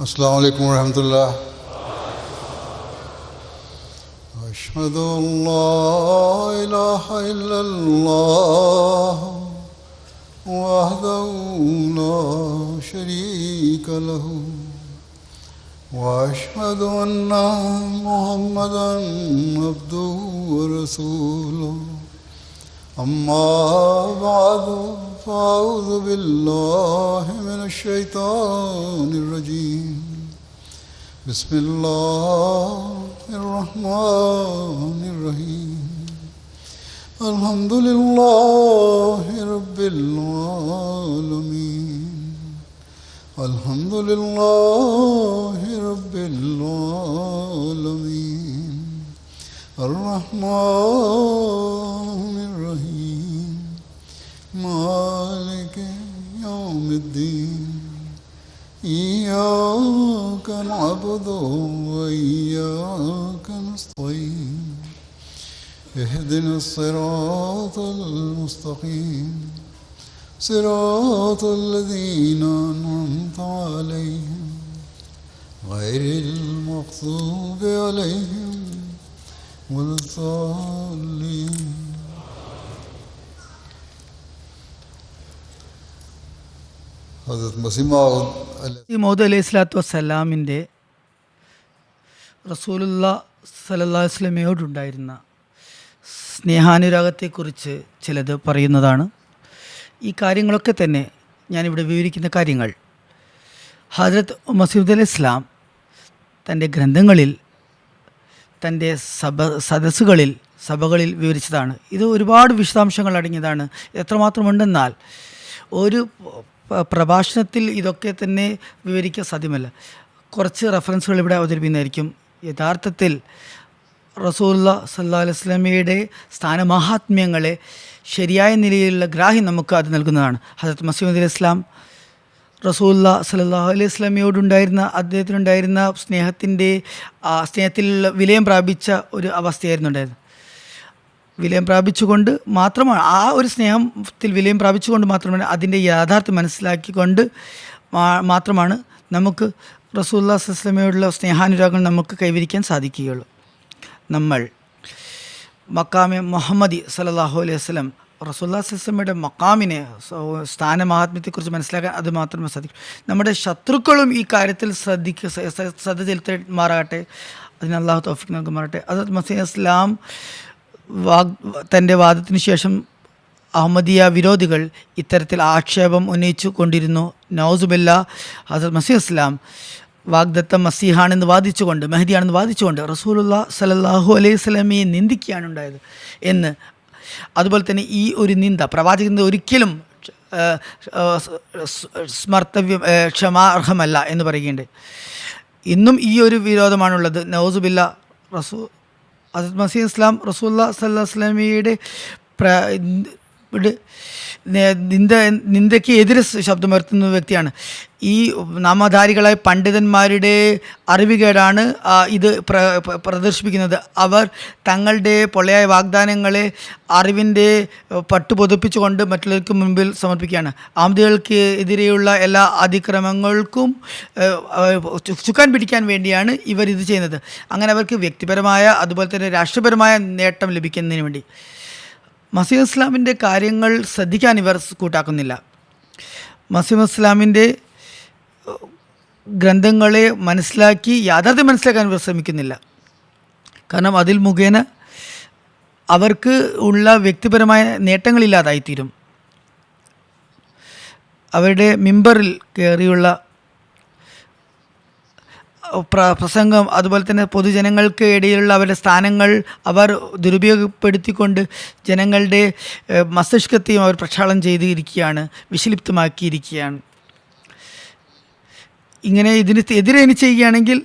അസ്സലാമു അലൈക്കും വറഹ്മത്തുള്ളാഹി. അഷ്ഹദു അല്ലാ ഇലാഹ ഇല്ലല്ലാഹ് വഹ്ദഹു ലാ ശരീക ലഹു വഅഷ്ഹദു അന്ന മുഹമ്മദൻ അബ്ദുഹു വറസൂലുഹു. അമ്മാ ബഅദു ഫഅഊദു ബില്ലാഹി മിനശ് ശൈത്വാനിർ റജീം. ബിസ്മില്ലാഹിർ റഹ്മാനിർ റഹീം. അൽഹംദുലില്ലാഹി റബ്ബിൽ ആലമീൻ. അൽഹംദുലില്ലാഹി റബ്ബിൽ ആലമീൻ. അർറഹ്മാനിർ റഹീം. മാലികി യൗമിദ്ദീൻ. ഇയ്യാക നഅ്ബുദു വഇയ്യാക നസ്തഈൻ. ഇഹ്ദിനസ് സിറാത്തൽ മുസ്തഖീം. സിറാത്തൽ ലദീന അൻഅംത അലൈഹിം ഗൈറിൽ മഗ്ദൂബി അലൈഹിം വലദ്ദാല്ലീൻ. മൗദ് അലൈഹി സ്വലാത്തു വസ്സലാമിൻ്റെ റസൂലുള്ളാഹി സ്വല്ലല്ലാഹു അലൈഹി വസല്ലമയോടുണ്ടായിരുന്ന സ്നേഹാനുരാഗത്തെക്കുറിച്ച് ചിലത് പറയുന്നതാണ്. ഈ കാര്യങ്ങളൊക്കെ തന്നെ ഞാനിവിടെ വിവരിക്കുന്ന കാര്യങ്ങൾ ഹദ്രത്ത് മസീഹ് അലൈഹി ഇസ്ലാം തൻ്റെ ഗ്രന്ഥങ്ങളിൽ, തൻ്റെ സഭകളിൽ വിവരിച്ചതാണ്. ഇത് ഒരുപാട് വിശദാംശങ്ങൾ അടങ്ങിയതാണ്. എത്രമാത്രമുണ്ടെന്നാൽ ഒരു പ്രഭാഷണത്തിൽ ഇതൊക്കെ തന്നെ വിവരിക്കാൻ സാധ്യമല്ല. കുറച്ച് റെഫറൻസുകൾ ഇവിടെ അവതരിപ്പിക്കുന്നതായിരിക്കും. യഥാർത്ഥത്തിൽ റസൂലുള്ളാഹി സ്വല്ലല്ലാഹു അലൈഹി വസല്ലമയുടെ സ്ഥാനമാഹാത്മ്യങ്ങളെ ശരിയായ നിലയിലുള്ള ഗ്രാഹ്യം നമുക്ക് അത് നൽകുന്നതാണ്. ഹദ്രത്ത് മസീഹ് അലൈഹി ഇസ്ലാം റസൂലുള്ളാഹി സ്വല്ലല്ലാഹു അലൈഹി വസല്ലമയോടുണ്ടായിരുന്ന അദ്ദേഹത്തിനുണ്ടായിരുന്ന സ്നേഹത്തിലുള്ള വിലയം പ്രാപിച്ച ഒരു അവസ്ഥയായിരുന്നു ഉണ്ടായിരുന്നത്. വിലയം പ്രാപിച്ചുകൊണ്ട് മാത്രമാണ്, ആ ഒരു സ്നേഹത്തിൽ വിലയം പ്രാപിച്ചുകൊണ്ട് മാത്രമാണ്, അതിൻ്റെ യാഥാർത്ഥ്യം മനസ്സിലാക്കിക്കൊണ്ട് മാത്രമാണ് നമുക്ക് റസൂലുള്ളാഹി സ്വല്ലല്ലാഹു അലൈഹി വസല്ലമയോടുള്ള സ്നേഹാനുരാഗങ്ങൾ നമുക്ക് കൈവരിക്കാൻ സാധിക്കുകയുള്ളൂ. നമ്മൾ മക്കാമെ മുഹമ്മദി സല്ലല്ലാഹു അലൈഹി വസല്ലം റസൂലുള്ളാഹി സ്വല്ലല്ലാഹു അലൈഹി വസല്ലമയുടെ മക്കാമിനെ, സ്ഥാനമഹാത്മ്യത്തെക്കുറിച്ച് മനസ്സിലാക്കാൻ അത് മാത്രമേ സാധിക്കൂ. നമ്മുടെ ശത്രുക്കളും ഈ കാര്യത്തിൽ ശ്രദ്ധ ചെലുത്തുമാറാകട്ടെ. അതിന് അള്ളാഹു തൗഫീഖ് നൽകുമാറാകട്ടെ. ഹദ്രത്ത് മസീഹ് ഇസ്ലാം തൻ്റെ വാദത്തിന് ശേഷം അഹമ്മദിയ വിരോധികൾ ഇത്തരത്തിൽ ആക്ഷേപം ഉന്നയിച്ചു കൊണ്ടിരുന്നു. നൗസുബില്ലാഹ്. ഹദ്രത്ത് മസീഹ് ഇസ്ലാം വാഗ്ദത്ത മസീഹാണെന്ന് വാദിച്ചുകൊണ്ട്, മെഹദിയാണെന്ന് വാദിച്ചുകൊണ്ട് റസൂലുള്ളാഹി സ്വല്ലല്ലാഹു അലൈഹി വസല്ലമയെ നിന്ദിക്കുകയാണ് ഉണ്ടായത് എന്ന്. അതുപോലെ തന്നെ ഈ ഒരു നിന്ദ പ്രവാചകൻ്റെ ഒരിക്കലും ക്ഷമാർഹമല്ല എന്ന് പറയുകയുണ്ട്. ഇന്നും ഈ ഒരു വിരോധമാണുള്ളത്. നൗസുബില്ലാഹ്. ഹദ്രത്ത് മസീഹ് ഇസ്ലാം റസൂലുള്ളാഹി സ്വല്ലല്ലാഹു അലൈഹി വസല്ലമയുടെ നിന്ദയ്ക്ക് എതിരെ ശബ്ദമുയർത്തുന്ന വ്യക്തിയാണ്. ഈ നാമധാരികളായ പണ്ഡിതന്മാരുടെ അറിവുകേടാണ് ഇത് പ്രദർശിപ്പിക്കുന്നത്. അവർ തങ്ങളുടെ പൊള്ളയായ വാഗ്ദാനങ്ങളെ അറിവിൻ്റെ പട്ടു പൊതുപ്പിച്ചുകൊണ്ട് മറ്റുള്ളവർക്ക് മുൻപിൽ സമർപ്പിക്കുകയാണ്. അഹമ്മദികൾക്ക് എതിരെയുള്ള എല്ലാ അതിക്രമങ്ങൾക്കും ചുക്കാൻ പിടിക്കാൻ വേണ്ടിയാണ് ഇവർ ഇത് ചെയ്യുന്നത്. അങ്ങനെ അവർക്ക് വ്യക്തിപരമായ അതുപോലെ തന്നെ രാഷ്ട്രീയപരമായ നേട്ടം ലഭിക്കുന്നതിന് വേണ്ടി മസീഹ് ഇസ്ലാമിൻ്റെ കാര്യങ്ങൾ ശ്രദ്ധിക്കാൻ ഇവർ കൂട്ടാക്കുന്നില്ല. മസീഹ് ഇസ്ലാമിൻ്റെ ഗ്രന്ഥങ്ങളെ യാഥാർത്ഥ്യം മനസ്സിലാക്കാൻ ഇവർ ശ്രമിക്കുന്നില്ല. കാരണം അതിൽ മുഖേന അവർക്ക് ഉള്ള വ്യക്തിപരമായ നേട്ടങ്ങളില്ലാതായിത്തീരും. അവരുടെ മിമ്പറിൽ കയറിയുള്ള പ്രസംഗം, അതുപോലെ തന്നെ പൊതുജനങ്ങൾക്ക് ഇടയിലുള്ള അവരുടെ സ്ഥാനങ്ങൾ അവർ ദുരുപയോഗപ്പെടുത്തിക്കൊണ്ട് ജനങ്ങളുടെ മസ്തിഷ്കത്തെയും അവർ പ്രക്ഷാളനം ചെയ്തിരിക്കുകയാണ്, വിഷലിപ്തമാക്കിയിരിക്കുകയാണ്. ഇങ്ങനെ ഇതിന് എതിരെ ഇനി ചെയ്യുകയാണെങ്കിൽ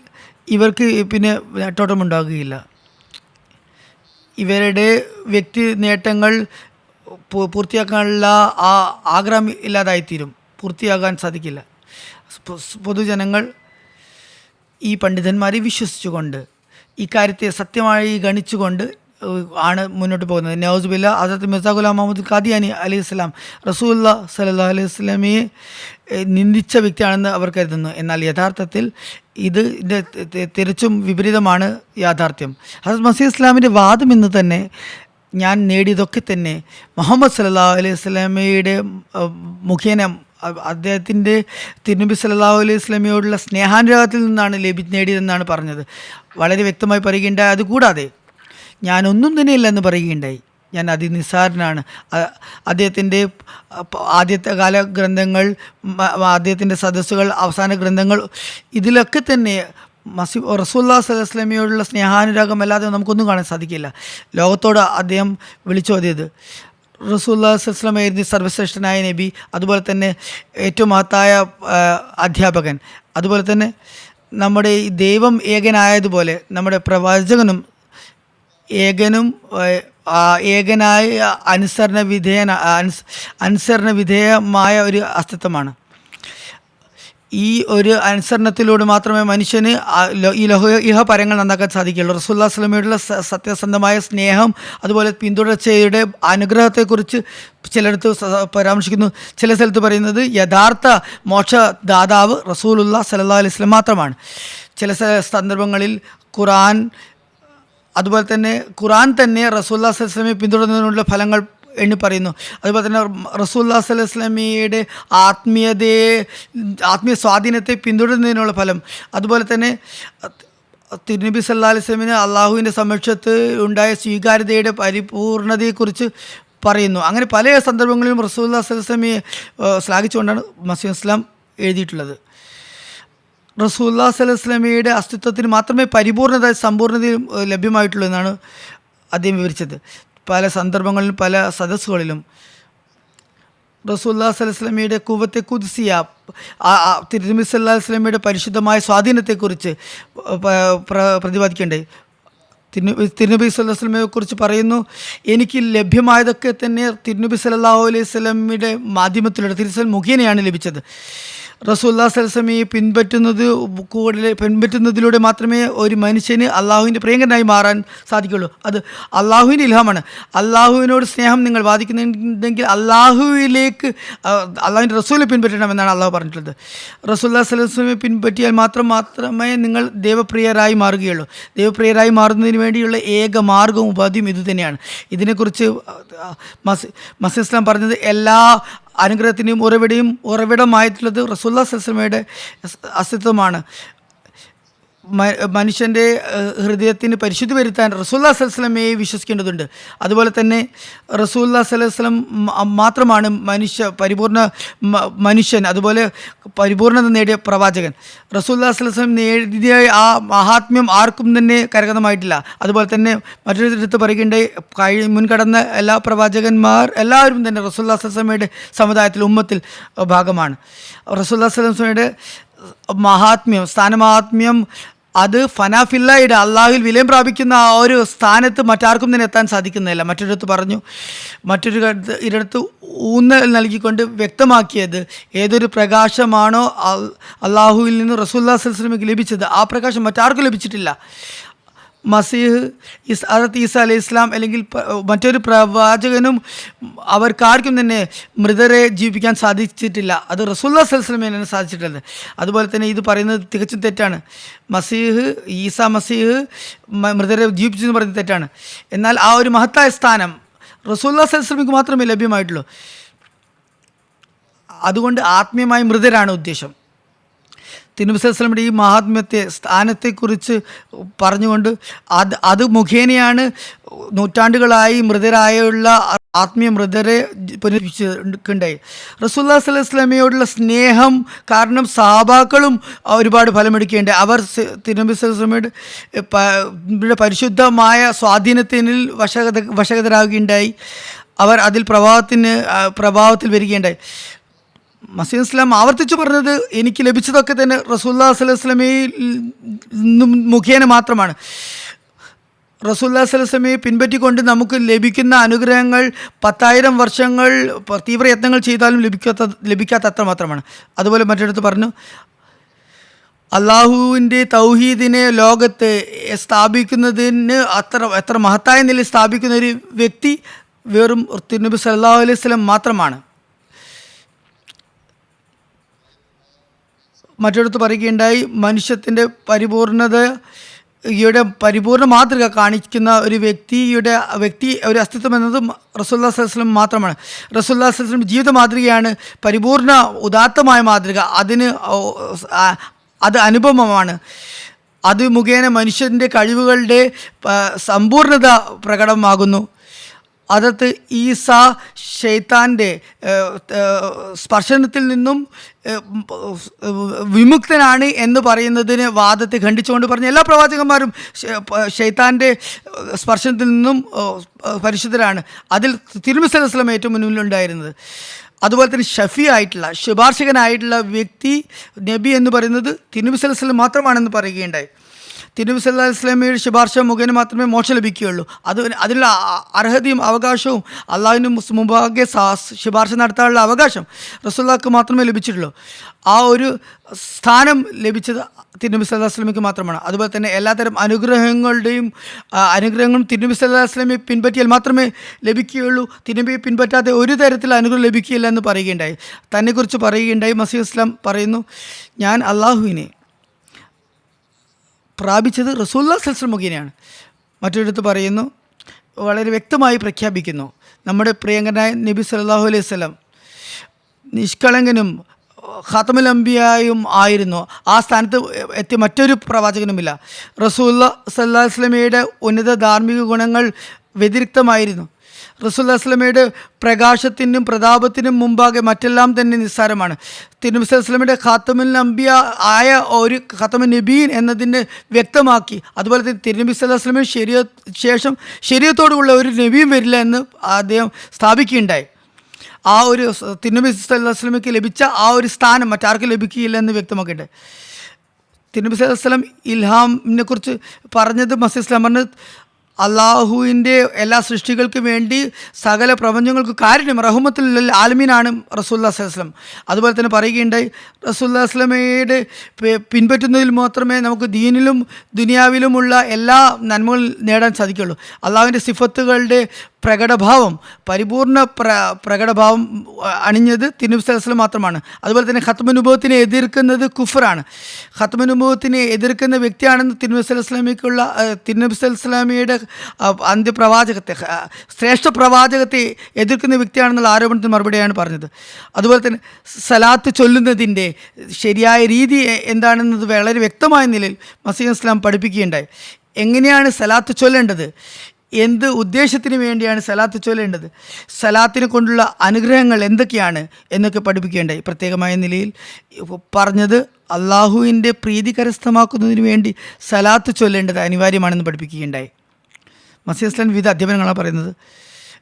ഇവർക്ക് പിന്നെ നേട്ടോട്ടമുണ്ടാകുകയില്ല. ഇവരുടെ വ്യക്തി നേട്ടങ്ങൾ പൂർത്തിയാക്കാനുള്ള ആ ആഗ്രഹം ഇല്ലാതായിത്തീരും, പൂർത്തിയാകാൻ സാധിക്കില്ല. പൊതുജനങ്ങൾ ഈ പണ്ഡിതന്മാരെ വിശ്വസിച്ചുകൊണ്ട്, ഈ കാര്യത്തെ സത്യമായി ഗണിച്ചുകൊണ്ട് ആണ് മുന്നോട്ട് പോകുന്നത്. നൗസുബില്ല ഹസരത്ത് മിർസ ഗുലാം മുഹമ്മദ് ഖാദിയാനി അലൈഹി സ്വലാം റസൂലുള്ളാഹി സ്വല്ലല്ലാഹു അലൈഹി വസല്ലമയെ നിന്ദിച്ച വ്യക്തിയാണെന്ന് അവർ കരുതുന്നു. എന്നാൽ യഥാർത്ഥത്തിൽ ഇതിൻ്റെ തിരിച്ചും വിപരീതമാണ് യാഥാർത്ഥ്യം. ഹസരത്ത് മസീഹ് ഇസ്ലാമിൻ്റെ വാദം ഇന്ന് തന്നെ ഞാൻ നേടിയതൊക്കെ തന്നെ മുഹമ്മദ് സല്ലല്ലാഹു അലൈഹി വസല്ലമയുടെ മുഖേന അദ്ദേഹത്തിൻ്റെ തിരുനബി സല്ലല്ലാഹു അലൈഹി വസല്ലമയോടുള്ള സ്നേഹാനുരാഗത്തിൽ നിന്നാണ് നേടിയതെന്നാണ് പറഞ്ഞത്. വളരെ വ്യക്തമായി പറയുകയുണ്ടായി. അതുകൂടാതെ ഞാനൊന്നും തന്നെയില്ല എന്ന് പറയുകയുണ്ടായി. ഞാൻ അതിനിസ്സാരനാണ്. അദ്ദേഹത്തിൻ്റെ ആദ്യത്തെ കാല ഗ്രന്ഥങ്ങൾ, അദ്ദേഹത്തിൻ്റെ സദസ്സുകൾ, അവസാന ഗ്രന്ഥങ്ങൾ, ഇതിലൊക്കെ തന്നെ റസൂലുള്ളാഹി സ്വല്ലല്ലാഹു അലൈഹി വസല്ലമയോടുള്ള സ്നേഹാനുരാഗം അല്ലാതെ നമുക്കൊന്നും കാണാൻ സാധിക്കില്ല. ലോകത്തോട് അദ്ദേഹം വിളിച്ചോതിയത് റസൂലുള്ളാഹി സ്വല്ലല്ലാഹു അലൈഹി വസല്ലമയായിരുന്നു സർവ്വശ്രേഷ്ഠനായ നബി, അതുപോലെ തന്നെ ഏറ്റവും മഹത്തായ അധ്യാപകൻ, അതുപോലെ തന്നെ നമ്മുടെ ഈ ദൈവം ഏകനായതുപോലെ നമ്മുടെ പ്രവാചകനും ഏകനായ അനുസരണ വിധേയമായ ഒരു അസ്തിത്വമാണ്. ഈ ഒരു അനുസരണത്തിലൂടെ മാത്രമേ മനുഷ്യന് ഈ ഇഹപരങ്ങൾ നന്നാക്കാൻ സാധിക്കുകയുള്ളൂ. റസൂലുള്ളാഹി സ്വല്ലല്ലാഹു അലൈഹി വസല്ലമയോടുള്ള സത്യസന്ധമായ സ്നേഹം, അതുപോലെ പിന്തുടർച്ചയുടെ അനുഗ്രഹത്തെക്കുറിച്ച് ചിലയിടത്ത് പരാമർശിക്കുന്നു. ചില സ്ഥലത്ത് പറയുന്നത് യഥാർത്ഥ മോക്ഷദാതാവ് റസൂലുള്ളാഹി സ്വല്ലല്ലാഹു അലൈഹി വസല്ലം മാത്രമാണ്. ചില സന്ദർഭങ്ങളിൽ അതുപോലെ തന്നെ ഖുർആൻ തന്നെ റസൂലുള്ളാഹി സ്വല്ലല്ലാഹു അലൈഹി വസല്ലമയെ പിന്തുടരുന്നതിനുള്ള ഫലങ്ങൾ എണ്ണി പറയുന്നു. അതുപോലെ തന്നെ റസൂലുള്ളാഹി സ്വല്ലല്ലാഹു അലൈഹി വസല്ലമയുടെ ആത്മീയ സ്വാധീനത്തെ പിന്തുടരുന്നതിനുള്ള ഫലം, അതുപോലെ തന്നെ തിരുനബി സല്ലല്ലാഹു അലൈഹി വസല്ലമന് അള്ളാഹുവിൻ്റെ സമക്ഷത്ത് ഉണ്ടായ സ്വീകാര്യതയുടെ പരിപൂർണതയെക്കുറിച്ച് പറയുന്നു. അങ്ങനെ പല സന്ദർഭങ്ങളിലും റസൂലുള്ളാഹി സ്വല്ലല്ലാഹു അലൈഹി വസല്ലമയെ ശ്ലാഘിച്ചുകൊണ്ടാണ് മസീഹ് ഇസ്ലാം എഴുതിയിട്ടുള്ളത്. റസൂലുള്ളാഹി സ്വല്ലല്ലാഹു അലൈഹി വസല്ലമയുടെ അസ്തിത്വത്തിന് മാത്രമേ സമ്പൂർണ്ണതയും ലഭ്യമായിട്ടുള്ളൂ എന്നാണ് അദ്ദേഹം വിവരിച്ചത്. പല സന്ദർഭങ്ങളിലും പല സദസ്സുകളിലും റസൂലുള്ളാഹി സ്വല്ലല്ലാഹു അലൈഹി വസല്ലമയുടെ ഖുവ്വത്തെ ഖുദ്സിയ, തിരുനബി സല്ലല്ലാഹു അലൈഹി വസല്ലമയുടെ പരിശുദ്ധമായ സ്വാധീനത്തെക്കുറിച്ച് പ്രതിപാദിക്കേണ്ടത്. തിരുനബി സല്ലല്ലാഹു അലൈഹി വസല്ലമയെക്കുറിച്ച് പറയുന്നു, എനിക്ക് ലഭ്യമായതൊക്കെ തന്നെ തിരുനബി സല്ലല്ലാഹു അലൈഹി വസല്ലമയുടെ മാധ്യമത്തിലൂടെ തിരുസൽ മുഖേനയാണ് ലഭിച്ചത്. റസൂലുള്ളാഹി സ്വല്ലല്ലാഹു അലൈഹി വസല്ലമയെ പിൻപറ്റുന്നതിലൂടെ മാത്രമേ ഒരു മനുഷ്യന് അള്ളാഹുവിൻ്റെ പ്രിയങ്കരനായി മാറാൻ സാധിക്കുള്ളൂ. അത് അള്ളാഹുവിൻ്റെ ഇൽഹാമാണ്. അള്ളാഹുവിനോട് സ്നേഹം നിങ്ങൾ വാദിക്കുന്നുണ്ടെങ്കിൽ അള്ളാഹുവിലേക്ക് അള്ളാഹുവിൻ്റെ റസൂലിനെ പിൻപറ്റണമെന്നാണ് അള്ളാഹു പറഞ്ഞിട്ടുള്ളത്. റസൂലുള്ളാഹി സ്വല്ലല്ലാഹു അലൈഹി വസല്ലമയെ പിൻപറ്റിയാൽ മാത്രമേ നിങ്ങൾ ദൈവപ്രിയരായി മാറുകയുള്ളൂ. ദൈവപ്രിയരായി മാറുന്നതിന് വേണ്ടിയുള്ള ഏക മാർഗവും ഉപാധിയും ഇതുതന്നെയാണ്. ഇതിനെക്കുറിച്ച് മസീഹ് ഇസ്ലാം പറഞ്ഞത് എല്ലാ അനുഗ്രഹത്തിൻ്റെയും ഉറവിടമായിട്ടുള്ളത് റസൂലുള്ളാഹി സ്വല്ലല്ലാഹു അലൈഹി വസല്ലമയുടെ അസ്തിത്വമാണ്. മനുഷ്യൻ്റെ ഹൃദയത്തിന് പരിശുദ്ധി വരുത്താൻ റസൂലുള്ളാഹി സ്വല്ലല്ലാഹു അലൈഹി വസല്ലമയെ വിശ്വസിക്കേണ്ടതുണ്ട്. അതുപോലെ തന്നെ റസൂലുള്ളാഹി സ്വല്ലല്ലാഹു അലൈഹി വസല്ലം മാത്രമാണ് പരിപൂർണ മനുഷ്യൻ, അതുപോലെ പരിപൂർണത നേടിയ പ്രവാചകൻ. റസൂലുള്ളാഹി സ്വല്ലല്ലാഹു അലൈഹി വസല്ലം നേടിയ ആ മഹാത്മ്യം ആർക്കും തന്നെ കരഗതമായിട്ടില്ല. അതുപോലെ തന്നെ മറ്റൊരിടത്ത് പറയുകയുണ്ടായി, മുൻകടന്ന എല്ലാ എല്ലാവരും തന്നെ റസൂലുള്ളാഹി സ്വല്ലല്ലാഹു അലൈഹി വസല്ലമയുടെ സമുദായത്തിൽ ഉമ്മത്തിൽ ഭാഗമാണ്. റസൂലുള്ളാഹി സ്വല്ലല്ലാഹു അലൈഹി വസല്ലമയുടെ സ്ഥാനമാഹാത്മ്യം അത് ഫനാഫില്ലയുടെ അള്ളാഹുവിൽ വിലയം പ്രാപിക്കുന്ന ആ ഒരു സ്ഥാനത്ത് മറ്റാർക്കും തന്നെ എത്താൻ സാധിക്കുന്നില്ല. മറ്റൊരിടത്ത് ഊന്നൽ നൽകിക്കൊണ്ട് വ്യക്തമാക്കിയത്, ഏതൊരു പ്രകാശമാണോ അള്ളാഹുവിൽ നിന്ന് റസൂലുള്ളാഹി സ്വല്ലല്ലാഹു അലൈഹി വസല്ലമയ്ക്ക് ലഭിച്ചത്, ആ പ്രകാശം മറ്റാർക്കും ലഭിച്ചിട്ടില്ല. മസീഹ് ഹദരത്ത് ഈസ അലൈഹി ഇസ്ലാം അല്ലെങ്കിൽ മറ്റൊരു പ്രവാചകനും അവർക്കാർക്കും തന്നെ മൃതരെ ജീവിപ്പിക്കാൻ സാധിച്ചിട്ടില്ല. അത് റസൂലുള്ളാഹി സ്വല്ലല്ലാഹു അലൈഹി വസല്ലമയെ സാധിച്ചിട്ടുള്ളത്. അതുപോലെ തന്നെ ഇത് പറയുന്നത് തികച്ചും തെറ്റാണ്. ഈസ മസീഹ് മൃതരെ ജീവിപ്പിച്ചെന്ന് പറയുന്നത് തെറ്റാണ്. എന്നാൽ ആ ഒരു മഹത്തായ സ്ഥാനം റസൂലുള്ളാഹി സ്വല്ലല്ലാഹു അലൈഹി വസല്ലമയ്ക്ക് മാത്രമേ ലഭ്യമായിട്ടുള്ളൂ. അതുകൊണ്ട് ആത്മീയമായ മൃതരാണ് ഉദ്ദേശം. തിരുനബി സല്ലല്ലാഹു അലൈഹി വസല്ലമയുടെ ഈ മഹാത്മ്യത്തെ സ്ഥാനത്തെക്കുറിച്ച് പറഞ്ഞുകൊണ്ട് അത് മുഖേനയാണ് നൂറ്റാണ്ടുകളായി മൃതരായുള്ള ആത്മീയ മൃതരെ പുനരുണ്ടായി. റസൂലുള്ളാഹി സ്വല്ലല്ലാഹു അലൈഹി വസല്ലമയോടുള്ള സ്നേഹം കാരണം സഹാബാക്കളും ഒരുപാട് ഫലമെടുക്കുകയുണ്ടായി. അവർ തിരുനബി സല്ലല്ലാഹു അലൈഹി വസല്ലമയുടെ പരിശുദ്ധമായ സ്വാധീനത്തിൽ വശഗതരാകുകയുണ്ടായി. അവർ അതിൽ പ്രഭാവത്തിൽ വരികയുണ്ടായി. മസീഹ് ഇസ്ലാം ആവർത്തിച്ചു പറഞ്ഞത്, എനിക്ക് ലഭിച്ചതൊക്കെ തന്നെ റസൂലുള്ളാഹി സ്വല്ലല്ലാഹു അലൈഹി വസല്ലമയിൽ മുഖേന മാത്രമാണ്. റസൂലുള്ളാഹി സ്വല്ലല്ലാഹു അലൈഹി വസല്ലമയെ പിൻപറ്റിക്കൊണ്ട് നമുക്ക് ലഭിക്കുന്ന അനുഗ്രഹങ്ങൾ 10,000 വർഷങ്ങൾ തീവ്രയത്നങ്ങൾ ചെയ്താലും ലഭിക്കാത്ത അത്ര മാത്രമാണ്. അതുപോലെ മറ്റൊരിടത്ത് പറഞ്ഞു, അള്ളാഹുവിൻ്റെ തൗഹീദിനെ ലോകത്ത് സ്ഥാപിക്കുന്നതിന് എത്ര മഹത്തായ നിലയിൽ സ്ഥാപിക്കുന്ന ഒരു വ്യക്തി വെറും തിരുനബി സല്ലല്ലാഹു അലൈഹി വസല്ലം മാത്രമാണ്. മറ്റൊരിടത്ത് പറയുകയുണ്ടായി, മനുഷ്യത്തിൻ്റെ പരിപൂർണ മാതൃക കാണിക്കുന്ന ഒരു വ്യക്തി ഒരു അസ്തിത്വം എന്നത് റസൂലുള്ളാഹി സ്വല്ലല്ലാഹു അലൈഹി വസല്ലം മാത്രമാണ്. റസൂലുള്ളാഹി സ്വല്ലല്ലാഹു അലൈഹി വസല്ലം ജീവിത മാതൃകയാണ് പരിപൂർണ ഉദാത്തമായ മാതൃക. അത് അനുപമമാണ്. അത് മുഖേന മനുഷ്യൻ്റെ കഴിവുകളുടെ സമ്പൂർണത പ്രകടമാകുന്നു. അതത് ഈസ ശൈത്താൻ്റെ സ്പർശനത്തിൽ നിന്നും വിമുക്തനാണ് എന്ന് പറയുന്നതിന് വാദത്തെ ഖണ്ഡിച്ചുകൊണ്ട് പറഞ്ഞ എല്ലാ പ്രവാചകന്മാരും ശൈത്താൻ്റെ സ്പർശനത്തിൽ നിന്നും പരിശുദ്ധരാണ്. അതിൽ തിരുനബി സല്ലല്ലാഹു അലൈഹി വസല്ലം ഏറ്റവും മുന്നിലുണ്ടായിരുന്നത്. അതുപോലെ തന്നെ ആയിട്ടുള്ള ശുപാർശകനായിട്ടുള്ള വ്യക്തി നബി എന്ന് പറയുന്നത് തിരുനബി സല്ലല്ലാഹു അലൈഹി വസല്ലം മാത്രമാണെന്ന് പറയുകയുണ്ടായി. തിരുനബി സല്ലല്ലാഹു അലൈഹി വസല്ലമയുടെ ശുപാർശ മുഖേന മാത്രമേ മോക്ഷം ലഭിക്കുകയുള്ളൂ. അതിനുള്ള അർഹതയും അവകാശവും അള്ളാഹുവിന് മുമ്പാകെ ശുപാർശ നടത്താനുള്ള അവകാശം റസൂലുള്ളാഹിക്ക് മാത്രമേ ലഭിച്ചിട്ടുള്ളൂ. ആ ഒരു സ്ഥാനം ലഭിച്ചത് തിരുനബി സല്ലല്ലാഹു അലൈഹി വസല്ലമയ്ക്ക് മാത്രമാണ്. അതുപോലെ തന്നെ എല്ലാത്തരം അനുഗ്രഹങ്ങളും തിരുനബി സല്ലല്ലാഹു അലൈഹി വസല്ലമയെ പിൻപറ്റിയാൽ മാത്രമേ ലഭിക്കുകയുള്ളൂ. തിരുനബിയെ പിൻപറ്റാതെ ഒരു തരത്തിൽ അനുഗ്രഹം ലഭിക്കുകയില്ല എന്ന് പറയുകയുണ്ടായി. തന്നെക്കുറിച്ച് പറയുകയുണ്ടായി, മസീഹ് ഇസ്ലാം പറയുന്നു, ഞാൻ അള്ളാഹുവിനെ പ്രാപിച്ചത് റസൂലുള്ളാഹി സ്വല്ലല്ലാഹു അലൈഹി വസല്ലം മുഖേനയാണ്. മറ്റൊരിടത്ത് പറയുന്നു, വളരെ വ്യക്തമായി പ്രഖ്യാപിക്കുന്നു, നമ്മുടെ പ്രിയങ്കരനായ നബി സല്ലല്ലാഹു അലൈഹി വസല്ലം നിഷ്കളങ്കനും ഖാതമുൽ അംബിയായും ആയിരുന്നു. ആ സ്ഥാനത്ത് എത്തിയ മറ്റൊരു പ്രവാചകനുമില്ല. റസൂലുള്ളാഹി സ്വല്ലല്ലാഹു അലൈഹി വസല്ലമയുടെ ഉന്നത ധാർമ്മിക ഗുണങ്ങൾ വ്യതിരിക്തമായിരുന്നു. റസൂലുള്ളാഹി സ്വല്ലല്ലാഹു അലൈഹി വസല്ലമയുടെ പ്രകാശത്തിനും പ്രതാപത്തിനും മുമ്പാകെ മറ്റെല്ലാം തന്നെ നിസ്സാരമാണ്. തിരുനബി സല്ലല്ലാഹു അലൈഹി വസല്ലമയുടെ ഖാതമുൽ അംബിയ ആയ ഒരു ഖാതമുൻ നബീൻ എന്നതിന് വ്യക്തമാക്കി. അതുപോലെ തന്നെ തിരുനബി സല്ലല്ലാഹു അലൈഹി വസല്ലമയുടെ ശേഷം ശരീഅത്തോടുള്ള ഒരു നബിയും വരില്ല എന്ന് അദ്ദേഹം സ്ഥാപിക്കുകയുണ്ടായി. ആ ഒരു തിരുനബി സല്ലല്ലാഹു അലൈഹി വസല്ലമയ്ക്ക് ലഭിച്ച ആ ഒരു സ്ഥാനം മറ്റാർക്കും ലഭിക്കുകയില്ല എന്ന് വ്യക്തമാക്കിയിട്ട് തിരുനബി സല്ലല്ലാഹു അലൈഹി വസല്ലം ഇൽഹാമിനെ കുറിച്ച് പറഞ്ഞത് മസീഹ് ഇസ്ലാം പറഞ്ഞത്, അള്ളാഹുവിൻ്റെ എല്ലാ സൃഷ്ടികൾക്കും വേണ്ടി സകല പ്രപഞ്ചങ്ങൾക്ക് കാരുണ്യം റഹ്മത്തുൽ ആലമീനാണ് റസൂലുള്ളാഹി സ്വല്ലല്ലാഹു അലൈഹി വസല്ലം. അതുപോലെ തന്നെ പറയുകയുണ്ടായി, റസൂലുള്ളാഹി സ്വല്ലല്ലാഹു അലൈഹി വസല്ലമയുടെ പിൻപറ്റുന്നതിൽ മാത്രമേ നമുക്ക് ദീനിലും ദുനിയാവിലുമുള്ള എല്ലാ നന്മകളും നേടാൻ സാധിക്കുകയുള്ളൂ. അള്ളാഹുവിൻ്റെ സിഫത്തുകളുടെ പ്രകടഭാവം പരിപൂർണ പ്രകടഭാവം അണിഞ്ഞത് തിരുനബി സല്ലല്ലാഹു അലൈഹി വസല്ലം മാത്രമാണ്. അതുപോലെ തന്നെ ഖത്മുൻ നുബുവത്തിനെ എതിർക്കുന്നത് കുഫറാണ്. ഖത്മുൻ നുബുവത്തിനെ എതിർക്കുന്ന വ്യക്തിയാണെന്ന് തിരുനബി സല്ലല്ലാഹു അലൈഹി വസല്ലമയുടെ അന്ത്യപ്രവാചകത്തെ ശ്രേഷ്ഠ പ്രവാചകത്തെ എതിർക്കുന്ന വ്യക്തിയാണെന്നുള്ള ആരോപണത്തിന് മറുപടിയാണ് പറഞ്ഞത്. അതുപോലെ തന്നെ സലാത്ത് ചൊല്ലുന്നതിൻ്റെ ശരിയായ രീതി എന്താണെന്നത് വളരെ വ്യക്തമായ നിലയിൽ മസീഹ് ഇസ്ലാം പഠിപ്പിക്കുകയുണ്ടായി. എങ്ങനെയാണ് സലാത്ത് ചൊല്ലേണ്ടത്, എന്ത് ഉദ്ദേശത്തിന് വേണ്ടിയാണ് സലാത്ത് ചൊല്ലേണ്ടത്, സലാത്തിനെ കൊണ്ടുള്ള അനുഗ്രഹങ്ങൾ എന്തൊക്കെയാണ് എന്നൊക്കെ പഠിപ്പിക്കുകയുണ്ടായി. പ്രത്യേകമായ നിലയിൽ പറഞ്ഞത് അള്ളാഹുവിൻ്റെ പ്രീതി കരസ്ഥമാക്കുന്നതിന് വേണ്ടി സലാത്ത് ചൊല്ലേണ്ടത് അനിവാര്യമാണെന്ന് പഠിപ്പിക്കുകയുണ്ടായി. മസീഹ് ഇസ്ലാം വിവിധ അധ്യാപനങ്ങളാണ് പറയുന്നത്.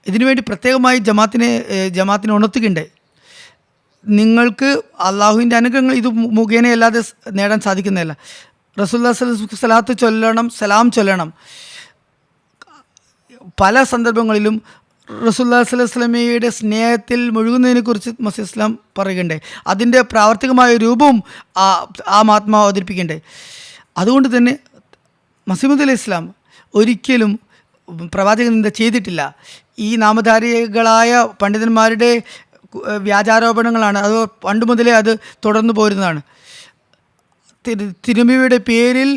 ഇതിനുവേണ്ടി പ്രത്യേകമായി ജമാത്തിനെ ഉണർത്തുകയുണ്ടായി. നിങ്ങൾക്ക് അള്ളാഹുവിൻ്റെ അനുഗ്രഹങ്ങൾ ഇത് മുഖേനയല്ലാതെ നേടാൻ സാധിക്കുന്നതല്ല. റസൂലുള്ളാഹി സ്വല്ലല്ലാഹു അലൈഹി വസല്ലം സലാത്ത് ചൊല്ലണം, സലാം ചൊല്ലണം. പല സന്ദർഭങ്ങളിലും റസൂലുള്ളാഹി സ്വല്ലല്ലാഹു അലൈഹി വസല്ലമയുടെ സ്നേഹത്തിൽ മുഴുകുന്നതിനെക്കുറിച്ച് മസീഹ് ഇസ്ലാം പറയുകയുണ്ടായി. അതിൻ്റെ പ്രാവർത്തികമായ രൂപവും ആ മഹാത്മാവ് അവതരിപ്പിക്കുകയുണ്ടായി. അതുകൊണ്ട് തന്നെ മസീഹ് മൗഊദ് അലൈഹി ഇസ്ലാം ഒരിക്കലും പ്രവാചകൻ നിന്ദ ചെയ്തിട്ടില്ല. ഈ നാമധാരികളായ പണ്ഡിതന്മാരുടെ വ്യാജാരോപണങ്ങളാണ്. അത് പണ്ട് മുതലേ അത് തുടർന്നു പോരുന്നതാണ്. തിരുനബിയുടെ പേരിൽ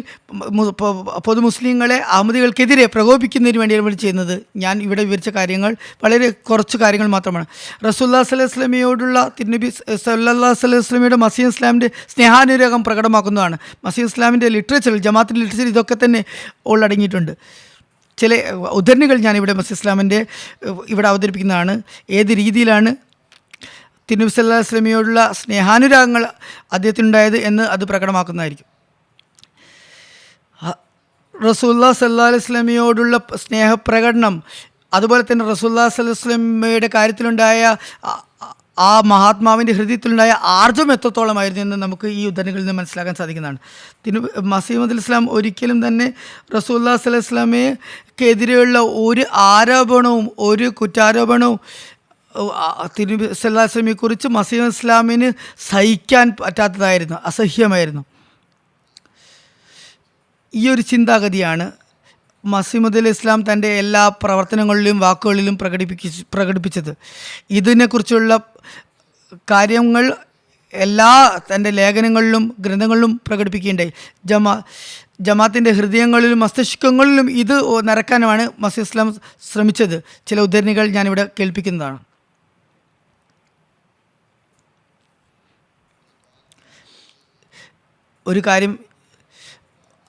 പൊതു മുസ്ലിങ്ങളെ അഹമ്മദികൾക്കെതിരെ പ്രകോപിക്കുന്നതിന് വേണ്ടിയാണ് ചെയ്യുന്നത്. ഞാൻ ഇവിടെ വിവരിച്ച കാര്യങ്ങൾ വളരെ കുറച്ച് കാര്യങ്ങൾ മാത്രമാണ്. റസൂലുള്ളാഹി സ്വല്ലല്ലാഹു അലൈഹി വസല്ലമയോടുള്ള തിരുനബി സല്ലല്ലാഹു അലൈഹി വസല്ലമയുടെ മസീഹ് ഇസ്ലാമിൻ്റെ സ്നേഹാനുരാഗം പ്രകടമാക്കുന്നതാണ്. മസീഹ് ഇസ്ലാമിൻ്റെ ലിറ്ററേച്ചറിൽ, ജമാഅത്തിൻ്റെ ലിറ്ററേച്ചറിൽ ഇതൊക്കെ തന്നെ ഉള്ളടങ്ങിയിട്ടുണ്ട്. ചില ഉദ്ധരണികൾ ഞാനിവിടെ മസീഹ് ഇസ്ലാമിൻ്റെ ഇവിടെ അവതരിപ്പിക്കുന്നതാണ്. ഏത് രീതിയിലാണ് തിരുനബി സല്ലല്ലാഹു അലൈഹി വസല്ലമയോടുള്ള സ്നേഹാനുരാഗങ്ങൾ അദ്ദേഹത്തിനുണ്ടായത് എന്ന് അത് പ്രകടമാക്കുന്നതായിരിക്കും. റസൂലുള്ളാഹി സ്വല്ലല്ലാഹു അലൈഹി വസല്ലമയോടുള്ള സ്നേഹപ്രകടനം, അതുപോലെ തന്നെ റസൂലുള്ളാഹി സ്വല്ലല്ലാഹു അലൈഹി വസല്ലമയുടെ കാര്യത്തിലുണ്ടായ ആ മഹാത്മാവിൻ്റെ ഹൃദയത്തിലുണ്ടായ ആർജവം എത്രത്തോളമായിരുന്നു എന്ന് നമുക്ക് ഈ ഉദ്ധരണികളിൽ നിന്ന് മനസ്സിലാക്കാൻ സാധിക്കുന്നതാണ്. മസീഹ് മൗഊദ് ഇസ്ലാം ഒരിക്കലും തന്നെ റസൂലുള്ളാഹി സ്വല്ലല്ലാഹു അലൈഹി വസല്ലമയ്ക്കെതിരെയുള്ള ഒരു ആരോപണവും ഒരു കുറ്റാരോപണവും തിരുനബി സല്ലല്ലാഹു അലൈഹി വസല്ലമയെക്കുറിച്ച് മസീഹ് ഇസ്ലാമിന് സഹിക്കാൻ പറ്റാത്തതായിരുന്നു, അസഹ്യമായിരുന്നു. ഈ ഒരു ചിന്താഗതിയാണ് മസീഹ് അലൈഹി ഇസ്ലാം തൻ്റെ എല്ലാ പ്രവർത്തനങ്ങളിലും വാക്കുകളിലും പ്രകടിപ്പിച്ചത്. ഇതിനെക്കുറിച്ചുള്ള കാര്യങ്ങൾ എല്ലാ തൻ്റെ ലേഖനങ്ങളിലും ഗ്രന്ഥങ്ങളിലും പ്രകടിപ്പിക്കുകയുണ്ടായി. ജമാഅത്തിൻ്റെ ഹൃദയങ്ങളിലും മസ്തിഷ്കങ്ങളിലും ഇത് നിറക്കാനുമാണ് മസീഹ് ഇസ്ലാം ശ്രമിച്ചത്. ചില ഉദ്ധരണികൾ ഞാനിവിടെ കേൾപ്പിക്കുന്നതാണ്. ഒരു കാര്യം,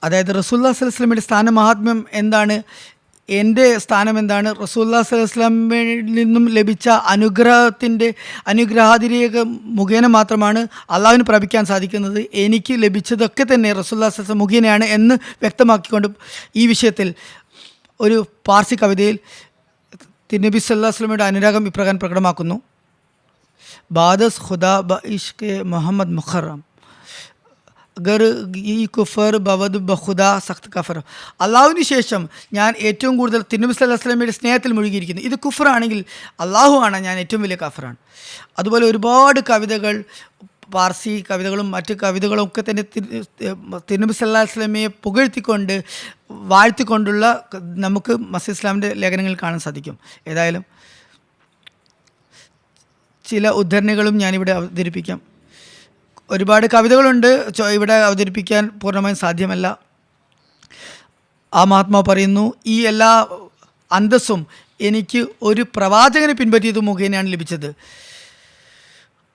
അതായത് റസൂലുള്ളാഹി സ്വല്ലല്ലാഹു അലൈഹി വസല്ലമയുടെ സ്ഥാനമഹാത്മ്യം എന്താണ്, എൻ്റെ സ്ഥാനം എന്താണ്, റസൂലുള്ളാഹി സ്വല്ലല്ലാഹു അലൈഹി വസല്ലമയിൽ നിന്നും ലഭിച്ച അനുഗ്രഹാതിരേക മുഖേന മാത്രമാണ് അള്ളാഹുവിന് പ്രാപിക്കാൻ സാധിക്കുന്നത്. എനിക്ക് ലഭിച്ചതൊക്കെ തന്നെ റസൂലുള്ളാഹി സ്വല്ലല്ലാഹു അലൈഹി വസല്ലം മുഖേനയാണ് എന്ന് വ്യക്തമാക്കിക്കൊണ്ട് ഈ വിഷയത്തിൽ ഒരു പാർസി കവിതയിൽ തിരുനബി സല്ലല്ലാഹു അലൈഹി വസല്ലമയുടെ അനുരാഗം ഇപ്രകാരം പ്രകടമാക്കുന്നു. ബാദസ് ഖുദാ ബ ഇഷ്ക് മുഹമ്മദ് മുഖറം ഗർ ഈ കുഫർ ബവദ് ബഖുദാ സഖ്ത് കഫർ. അള്ളാഹുവിന് ശേഷം ഞാൻ ഏറ്റവും കൂടുതൽ തിരുനബി സല്ലല്ലാഹു അലൈഹി വസല്ലമയുടെ സ്നേഹത്തിൽ മുഴുകിയിരിക്കുന്നു. ഇത് കുഫറാണെങ്കിൽ അള്ളാഹു ആണ് ഞാൻ ഏറ്റവും വലിയ കഫറാണ്. അതുപോലെ ഒരുപാട് കവിതകൾ, പാർസി കവിതകളും മറ്റ് കവിതകളും ഒക്കെ തന്നെ തിരുനബി സല്ലല്ലാഹു അലൈഹി വസല്ലമയെ പുകഴ്ത്തിക്കൊണ്ട് വാഴ്ത്തിക്കൊണ്ടുള്ള നമുക്ക് മസീഹ് ഇസ്ലാമിൻ്റെ ലേഖനങ്ങളിൽ കാണാൻ സാധിക്കും. ഏതായാലും ചില ഉദ്ധരണികളും ഞാനിവിടെ അവതരിപ്പിക്കാം. ഒരുപാട് കവിതകളുണ്ട്, ഇവിടെ അവതരിപ്പിക്കാൻ പൂർണ്ണമായും സാധ്യമല്ല. ആ മഹാത്മാവ് പറയുന്നു, ഈ എല്ലാ അന്തസ്സും എനിക്ക് ഒരു പ്രവാചകനെ പിൻപറ്റിയത് മുഖേനയാണ് ലഭിച്ചത്.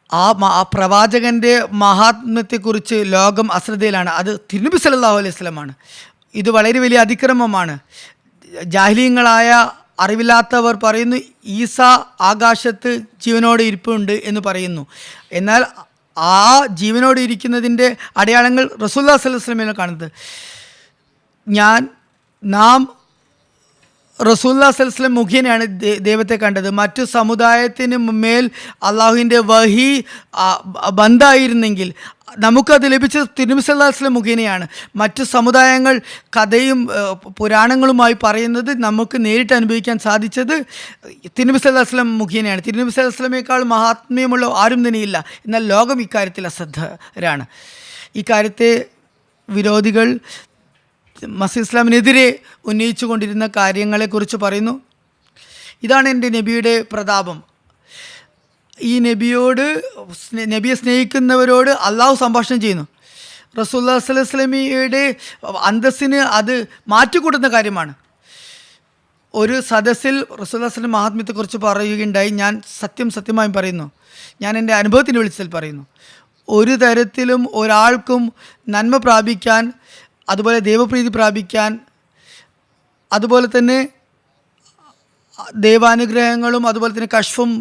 ആ പ്രവാചകൻ്റെ മഹാത്മ്യത്തെക്കുറിച്ച് ലോകം അശ്രദ്ധയിലാണ്. അത് തിരുനബി സല്ലല്ലാഹു അലൈഹി വസല്ലമാണ്. ഇത് വളരെ വലിയ അതിക്രമമാണ്. ജാഹിലീങ്ങളായ അറിവില്ലാത്തവർ പറയുന്നു ഈസ ആകാശത്ത് ജീവനോടെ ഇരിപ്പുണ്ട് എന്ന് പറയുന്നു. എന്നാൽ ആ ജീവനോട് ഇരിക്കുന്നതിൻ്റെ അടയാളങ്ങൾ റസൂലുള്ളാഹി സ്വല്ലല്ലാഹു അലൈഹി വസല്ലമയിലാണ് കാണുന്നത്. നാം റസൂലുള്ളാഹി സ്വല്ലല്ലാഹു അലൈഹി വസല്ലം മുഖേനയാണ് ദൈവത്തെ കണ്ടത്. മറ്റു സമുദായത്തിന് മേൽ അള്ളാഹുവിൻ്റെ വഹി ബന്ധായിരുന്നെങ്കിൽ നമുക്കത് ലഭിച്ചത് തിരുനബി സല്ലല്ലാഹു അലൈഹി വസല്ലം മുഖേനയാണ്. മറ്റു സമുദായങ്ങൾ കഥയും പുരാണങ്ങളുമായി പറയുന്നത് നമുക്ക് നേരിട്ട് അനുഭവിക്കാൻ സാധിച്ചത് തിരുനബി സല്ലല്ലാഹു അലൈഹി വസല്ലം മുഖേനയാണ്. തിരുനബി സല്ലല്ലാഹു അലൈഹി വസല്ലമയേക്കാൾ മഹാത്മ്യമുള്ള ആരും തന്നെയില്ല. എന്നാൽ ലോകം ഇക്കാര്യത്തിൽ അശ്രദ്ധരാണ്. ഇക്കാര്യത്തെ വിരോധികൾ മസീഹ് ഇസ്ലാമിനെതിരെ ഉന്നയിച്ചു കൊണ്ടിരുന്ന കാര്യങ്ങളെക്കുറിച്ച് പറയുന്നു. ഇതാണ് എൻ്റെ നബിയുടെ പ്രതാപം. ഈ നബിയെ സ്നേഹിക്കുന്നവരോട് അള്ളാഹു സംഭാഷണം ചെയ്യുന്നു. റസൂലുള്ളാഹി സ്വല്ലല്ലാഹു അലൈഹി വസല്ലമയുടെ അന്തസ്സിന് അത് മാറ്റിക്കൂട്ടുന്ന കാര്യമാണ്. ഒരു സദസ്സിൽ റസൂലുള്ളാഹി സ്വല്ലല്ലാഹു അലൈഹി വസല്ലം മഹാത്മ്യത്തെക്കുറിച്ച് പറയുകയുണ്ടായി. ഞാൻ സത്യമായും പറയുന്നു, ഞാൻ എൻ്റെ അനുഭവത്തിൻ്റെ വെളിച്ചത്തിൽ പറയുന്നു, ഒരു തരത്തിലും ഒരാൾക്കും നന്മ പ്രാപിക്കാൻ, അതുപോലെ ദൈവപ്രീതി പ്രാപിക്കാൻ, അതുപോലെ തന്നെ ദൈവാനുഗ്രഹങ്ങളും അതുപോലെ തന്നെ കശ്ഫും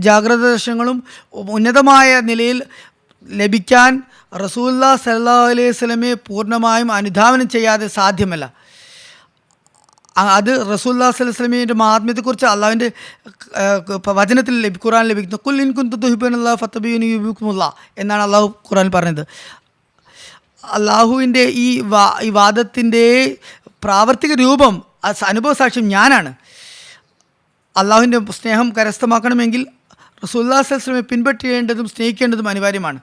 ജാഗ്രത ദർശനങ്ങളും ഉന്നതമായ നിലയിൽ ലഭിക്കാൻ റസൂലുള്ളാഹി സ്വല്ലല്ലാഹു അലൈഹി വസല്ലമയെ പൂർണ്ണമായും അനുധാവനം ചെയ്യാതെ സാധ്യമല്ല. അത് റസൂലുള്ളാഹി സ്വല്ലല്ലാഹു അലൈഹി വസല്ലമയുടെ മഹാത്മ്യത്തെക്കുറിച്ച് അള്ളാഹുവിൻ്റെ വചനത്തിൽ ഖുർആൻ ലഭിക്കുന്നു. ഖുൽ ഇൻ കുൻതും തുഹിബ്ബൂനല്ലാഹ ഫത്തബിഊനി യുഹ്ബിബുക്കുമുല്ലാഹ് എന്നാണ് അള്ളാഹു ഖുർആനിൽ പറഞ്ഞത്. അള്ളാഹുവിൻ്റെ ഈ വാദത്തിൻ്റെ പ്രാവർത്തിക രൂപം, അനുഭവ സാക്ഷ്യം ഞാനാണ്. അള്ളാഹുവിൻ്റെ സ്നേഹം കരസ്ഥമാക്കണമെങ്കിൽ റസൂലുള്ളാഹി സ്വല്ലല്ലാഹു അലൈഹി വസല്ലമയെ പിൻപറ്റേണ്ടതും സ്നേഹിക്കേണ്ടതും അനിവാര്യമാണ്.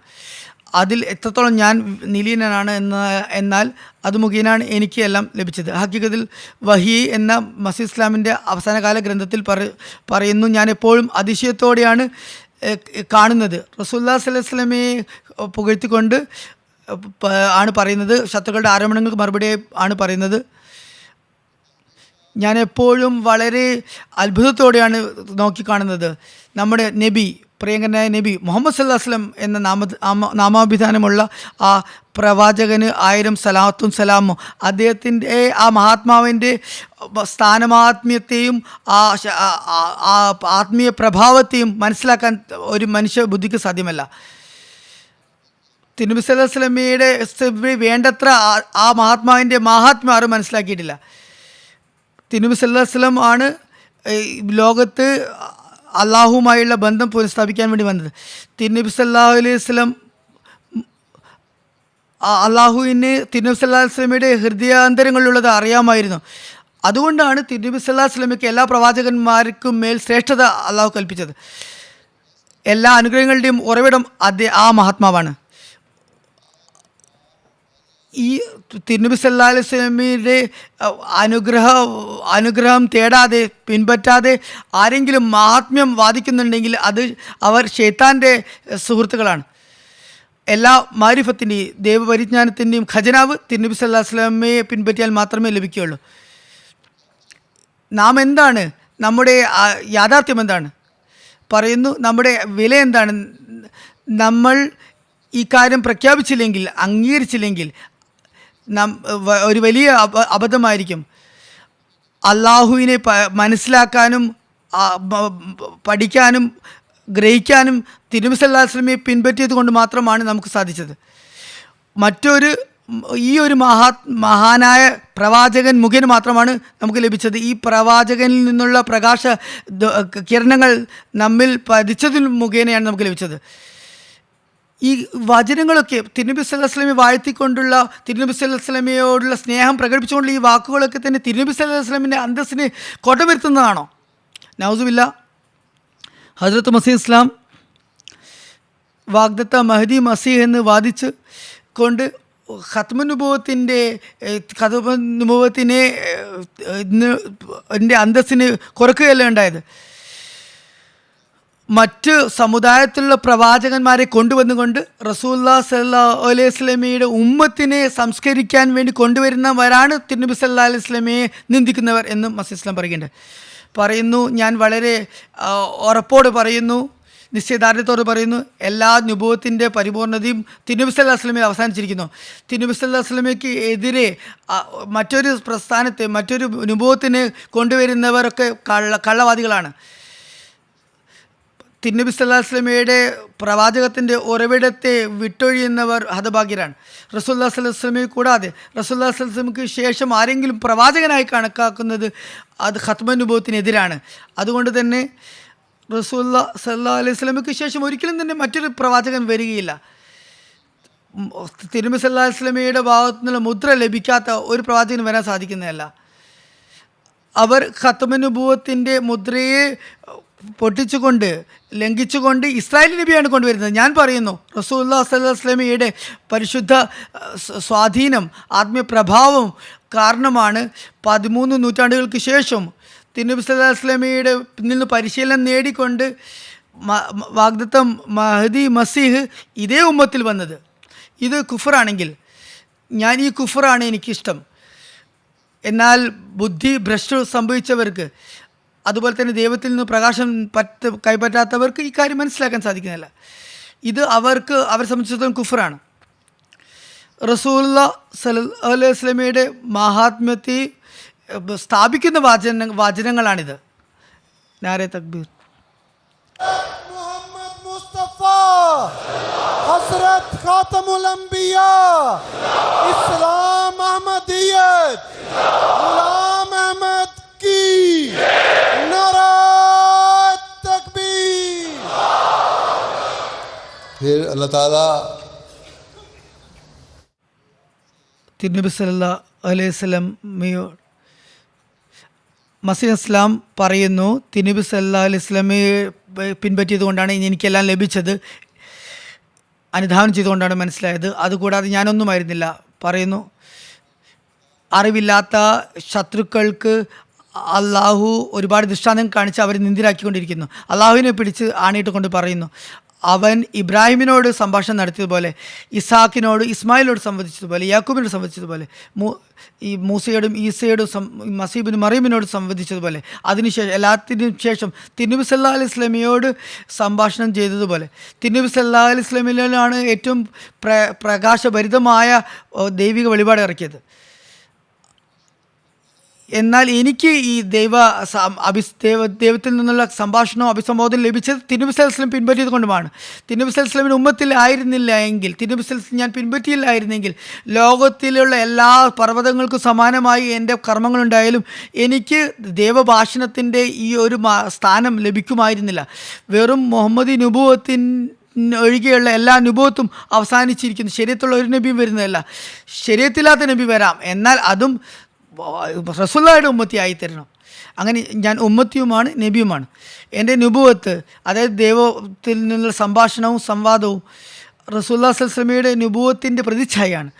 അതിൽ എത്രത്തോളം ഞാൻ നിലീനനാണ് എന്നാൽ അത് മുഖേനയാണ് എനിക്ക് എല്ലാം ലഭിച്ചത്. ഹഖീഖത്തിൽ വഹി എന്ന മസീഹ് ഇസ്ലാമിൻ്റെ അവസാനകാല ഗ്രന്ഥത്തിൽ പറയുന്നു, ഞാൻ എപ്പോഴും അതിശയത്തോടെയാണ് കാണുന്നത്. റസൂലുള്ളാഹി സ്വല്ലല്ലാഹു അലൈഹി വസല്ലമയെ പുകഴ്ത്തിക്കൊണ്ട് ആണ് പറയുന്നത്. ശത്രുക്കളുടെ ആരോപണങ്ങൾക്ക് മറുപടി ആണ് പറയുന്നത്. ഞാൻ എപ്പോഴും വളരെ അത്ഭുതത്തോടെയാണ് നോക്കിക്കാണുന്നത്. നമ്മുടെ നബി, പ്രിയങ്കരനായ നബി മുഹമ്മദ് സല്ലല്ലാഹു അലൈഹി വസല്ലം എന്ന നാമാഭിധാനമുള്ള ആ പ്രവാചകന് 1000 സലാത്തും സലാമും, അദ്ദേഹത്തിൻ്റെ ആ മഹാത്മാവിൻ്റെ സ്ഥാനമാത്മ്യത്തെയും ആ ആത്മീയ പ്രഭാവത്തെയും മനസ്സിലാക്കാൻ ഒരു മനുഷ്യ ബുദ്ധിക്ക് സാധ്യമല്ല. തിരുനബി സല്ലല്ലാഹു അലൈഹി വസല്ലമയുടെ വേണ്ടത്ര ആ മഹാത്മാവിൻ്റെ മഹാത്മ്യം ആരും മനസ്സിലാക്കിയിട്ടില്ല. തിരുനബി സല്ലല്ലാഹു അലൈഹി വസല്ലം ആണ് ലോകത്ത് അള്ളാഹുവുമായുള്ള ബന്ധം പുനഃസ്ഥാപിക്കാൻ വേണ്ടി വന്നത്. തിരുനബി സല്ലല്ലാഹു അലൈഹി വസല്ലം അള്ളാഹുവിന് തിരുനബി സല്ലല്ലാഹു അലൈഹി വസല്ലമയുടെ ഹൃദയാന്തരങ്ങളിലുള്ളത് അറിയാമായിരുന്നു. അതുകൊണ്ടാണ് തിരുനബി സല്ലല്ലാഹു അലൈഹി വസല്ലമയ്ക്ക് എല്ലാ പ്രവാചകന്മാർക്കും മേൽ ശ്രേഷ്ഠത അള്ളാഹു കൽപ്പിച്ചത്. എല്ലാ അനുഗ്രഹങ്ങളുടെയും ഉറവിടം ആ മഹാത്മാവാണ്. ഈ തിരുനബി സല്ലല്ലാഹു അലൈഹി വസല്ലമയുടെ അനുഗ്രഹം തേടാതെ പിൻപറ്റാതെ ആരെങ്കിലും മഹാത്മ്യം വാദിക്കുന്നുണ്ടെങ്കിൽ അത് അവർ ശൈത്താൻ്റെ സുഹൃത്തുക്കളാണ്. എല്ലാ മാരിഫത്തിൻ്റെയും ദൈവപരിജ്ഞാനത്തിൻ്റെയും ഖജനാവ് തിരുനബി സല്ലല്ലാഹു അലൈഹി വസല്ലമയെ പിൻപറ്റിയാൽ മാത്രമേ ലഭിക്കുകയുള്ളൂ. നാം എന്താണ്, നമ്മുടെ യാഥാർത്ഥ്യം എന്താണ് പറയുന്നു, നമ്മുടെ വില എന്താണ്? നമ്മൾ ഈ കാര്യം പ്രഖ്യാപിച്ചില്ലെങ്കിൽ, അംഗീകരിച്ചില്ലെങ്കിൽ ഒരു വലിയ അബദ്ധമായിരിക്കും. അള്ളാഹുവിനെ മനസ്സിലാക്കാനും പഠിക്കാനും ഗ്രഹിക്കാനും തിരുനബി സല്ലല്ലാഹു അലൈഹി വസല്ലമയെ പിൻപറ്റിയത് കൊണ്ട് മാത്രമാണ് നമുക്ക് സാധിച്ചത്. ഈ ഒരു മഹാനായ പ്രവാചകൻ മുഖേന മാത്രമാണ് നമുക്ക് ലഭിച്ചത്. ഈ പ്രവാചകനിൽ നിന്നുള്ള പ്രകാശ കിരണങ്ങൾ നമ്മിൽ പതിച്ചതിൽ മുഖേനയാണ് നമുക്ക് ലഭിച്ചത്. ഈ വചനങ്ങളൊക്കെ തിരുനബി സല്ലല്ലാഹു അലൈഹി വസല്ലമയെ വാഴ്ത്തിക്കൊണ്ടുള്ള, തിരുനബി സല്ലല്ലാഹു അലൈഹി വസല്ലമയോടുള്ള സ്നേഹം പ്രകടിപ്പിച്ചുകൊണ്ടുള്ള ഈ വാക്കുകളൊക്കെ തന്നെ തിരുനബി സല്ലല്ലാഹു അലൈഹി വസല്ലമിൻ്റെ അന്തസ്സിന് കോട്ടവരുത്തുന്നതാണോ? നൗസുബില്ലാ. ഹസ്രത്ത് മസീഹ് ഇസ്ലാം വാഗ്ദത്ത മഹദി മസീഹ് എന്ന് വാദിച്ച് കൊണ്ട് ഖത്മുൻ നുബുവത്തിനെ അന്തസ്സിന് കുറക്കുകയല്ല ഉണ്ടായത്. മറ്റ് സമുദായത്തിലുള്ള പ്രവാചകന്മാരെ കൊണ്ടുവന്നുകൊണ്ട് റസൂലുള്ളാഹി സ്വല്ലല്ലാഹു അലൈഹി വസല്ലമയുടെ ഉമ്മത്തിനെ സംസ്കരിക്കാൻ വേണ്ടി കൊണ്ടുവരുന്നവരാണ് തിരുനബി സല്ലല്ലാഹു അലൈഹി വസല്ലമയെ നിന്ദിക്കുന്നവർ എന്നും മസീഹ് ഇസ്ലാം പറയുന്നു. ഞാൻ വളരെ ഉറപ്പോട് പറയുന്നു, നിശ്ചയദാർഢ്യത്തോട് പറയുന്നു, എല്ലാ നുബുവത്തിൻ്റെ പരിപൂർണതയും തിരുനബി സല്ലല്ലാഹു അലൈഹി വസല്ലമയിൽ അവസാനിച്ചിരിക്കുന്നു. തിരുനബി സല്ലല്ലാഹു അലൈഹി വസല്ലമയ്ക്ക് എതിരെ മറ്റൊരു പ്രസ്ഥാനത്തെ, മറ്റൊരു നുബുവത്തിനെ കൊണ്ടുവരുന്നവരൊക്കെ കള്ളവാദികളാണ്. തിരുനബി സല്ലല്ലാഹു അലൈഹി വസല്ലമയുടെ പ്രവാചകത്തിൻ്റെ ഉറവിടത്തെ വിട്ടൊഴിയുന്നവർ ഹതഭാഗ്യരാണ്. റസൂലുള്ളാഹി സ്വല്ലല്ലാഹു അലൈഹി വസല്ലമയെ കൂടാതെ റസൂലുള്ളാഹി സ്വല്ലല്ലാഹു അലൈഹി വസല്ലമയ്ക്ക് ശേഷം ആരെങ്കിലും പ്രവാചകനായി കണക്കാക്കുന്നത് അത് ഖത്മുൻ നുബുവത്തിനെതിരാണ്. അതുകൊണ്ട് തന്നെ റസൂലുള്ളാഹി സ്വല്ലല്ലാഹു അലൈഹി വസല്ലമയ്ക്ക് ശേഷം ഒരിക്കലും തന്നെ മറ്റൊരു പ്രവാചകൻ വരികയില്ല. തിരുനബി സല്ലല്ലാഹു അലൈഹി വസല്ലമയുടെ ഭാഗത്തു നിന്നുള്ള മുദ്ര ലഭിക്കാത്ത ഒരു പ്രവാചകന് വരാൻ സാധിക്കുന്നതല്ല. അവർ ഖത്മുൻ നുബുവത്തിൻ്റെ മുദ്രയെ പൊട്ടിച്ചുകൊണ്ട്, ലംഘിച്ചുകൊണ്ട് ഇസ്രായേൽ നബിയാണ് കൊണ്ടുവരുന്നത്. ഞാൻ പറയുന്നു, റസൂലുള്ളാഹി സ്വല്ലല്ലാഹു അലൈഹി വസല്ലമയുടെ പരിശുദ്ധ സ്വാധീനം, ആത്മീയ പ്രഭാവം കാരണമാണ് 13 നൂറ്റാണ്ടുകൾക്ക് ശേഷം തിരുനബി സല്ലല്ലാഹു അലൈഹി വസല്ലമയുടെ നിന്ന് പരിശീലനം നേടിക്കൊണ്ട് വാഗ്ദത്തം മഹദി മസീഹ് ഇതേ ഉമ്മത്തിൽ വന്നത്. ഇത് കുഫറാണെങ്കിൽ ഈ കുഫറാണ് എനിക്കിഷ്ടം. എന്നാൽ ബുദ്ധി ഭ്രഷ്ട് സംഭവിച്ചവർക്ക്, അതുപോലെ തന്നെ ദൈവത്തിൽ നിന്ന് പ്രകാശം കൈപ്പറ്റാത്തവർക്ക് ഈ കാര്യം മനസ്സിലാക്കാൻ സാധിക്കുന്നില്ല. ഇത് അവരെ സംബന്ധിച്ചിടത്തോളം കുഫറാണ്. റസൂലുള്ളാഹി സ്വല്ലല്ലാഹു അലൈഹി വസല്ലമയുടെ മഹാത്മ്യത്തെ സ്ഥാപിക്കുന്ന വചനങ്ങളാണിത്. നാരെ തക്ബീർ. മുഹമ്മദ് മുസ്തഫ ഹസ്രത്ത് ഖാതമുൽ അംബിയാ ഇസ്ലാം അഹമ്മദിയത്ത് ഗുലാം അഹമ്മദ് की नारा तकबीर। फिर अल्लाह ताला തിരുനബി സല്ലല്ലാഹു അലൈഹി വസല്ലം മസീഹ് ഇസ്ലാം പറയുന്നു, തിരുനബി സല്ലല്ലാഹു അലൈഹി വസല്ലമയെ പിൻപറ്റിയത് കൊണ്ടാണ് എനിക്കെല്ലാം ലഭിച്ചത്, അനുധാവനം ചെയ്തുകൊണ്ടാണ് മനസ്സിലായത്. അതുകൂടാതെ ഞാനൊന്നുമായിരുന്നില്ല. പറയുന്നു, അറിവില്ലാത്ത ശത്രുക്കൾക്ക് അള്ളാഹു ഒരുപാട് ദൃഷ്ടാന്തം കാണിച്ച് അവരെ നിന്ദിരാക്കിക്കൊണ്ടിരിക്കുന്നു. അള്ളാഹുവിനെ പിടിച്ച് ആണിയിട്ട് കൊണ്ട് പറയുന്നു, അവൻ ഇബ്രാഹിമിനോട് സംഭാഷണം നടത്തിയതുപോലെ, ഇസാഖിനോട് ഇസ്മായിലോട് സംവദിച്ചതുപോലെ, യാക്കൂബിനോട് സംവദിച്ചതുപോലെ, ഈ മൂസയോടും ഈസയോടും മസീബിനും മറിയമിനോട് സംവദിച്ചതുപോലെ, അതിനുശേഷം എല്ലാത്തിനും ശേഷം തിരുനബി സല്ലല്ലാഹു അലൈഹി വസല്ലമയോട് സംഭാഷണം ചെയ്തതുപോലെ, തിരുനബി സല്ലല്ലാഹു അലൈഹി വസല്ലമയിലാണ് ഏറ്റവും പ്രകാശഭരിതമായ ദൈവിക വെളിപാട് ഇറക്കിയത്. എന്നാൽ എനിക്ക് ഈ ദൈവത്തിൽ നിന്നുള്ള സംഭാഷണവും അഭിസംബോധന ലഭിച്ചത് തിരുനബി സല്ലല്ലാഹു അലൈഹി വസല്ലം പിൻപറ്റിയത് കൊണ്ടുമാണ്. തിരുനബി സല്ലല്ലാഹു അലൈഹി വസല്ലമിൻ്റെ ഉമ്മത്തിൽ ആയിരുന്നില്ല എങ്കിൽ, തിരുനബി സല്ലല്ലാഹു അലൈഹി വസല്ലം ഞാൻ പിൻപറ്റിയില്ലായിരുന്നെങ്കിൽ, ലോകത്തിലുള്ള എല്ലാ പർവ്വതങ്ങൾക്കും സമാനമായി എൻ്റെ കർമ്മങ്ങളുണ്ടായാലും എനിക്ക് ദൈവഭാഷണത്തിൻ്റെ ഈ ഒരു സ്ഥാനം ലഭിക്കുമായിരുന്നില്ല. വെറും മുഹമ്മദി ഒഴികെയുള്ള എല്ലാ നുബുവത്തും അവസാനിച്ചിരിക്കുന്നു. ശരീഅത്തുള്ള ഒരു നബിയും വരുന്നതല്ല. ശരീഅത്തില്ലാത്ത നബി വരാം, എന്നാൽ അതും റസൂലുള്ളാഹിയുടെ ഉമ്മത്തി ആയിത്തരണം. അങ്ങനെ ഞാൻ ഉമ്മത്തിയുമാണ്, നബിയുമാണ്. എൻ്റെ നുബുവത്ത്, അതായത് ദൈവത്തിൽ നിന്നുള്ള സംഭാഷണവും സംവാദവും റസൂലുള്ളാഹി സ്വല്ലല്ലാഹു അലൈഹി വസല്ലമയുടെ നുബുവത്തിൻ്റെ പ്രതിച്ഛായയാണ്.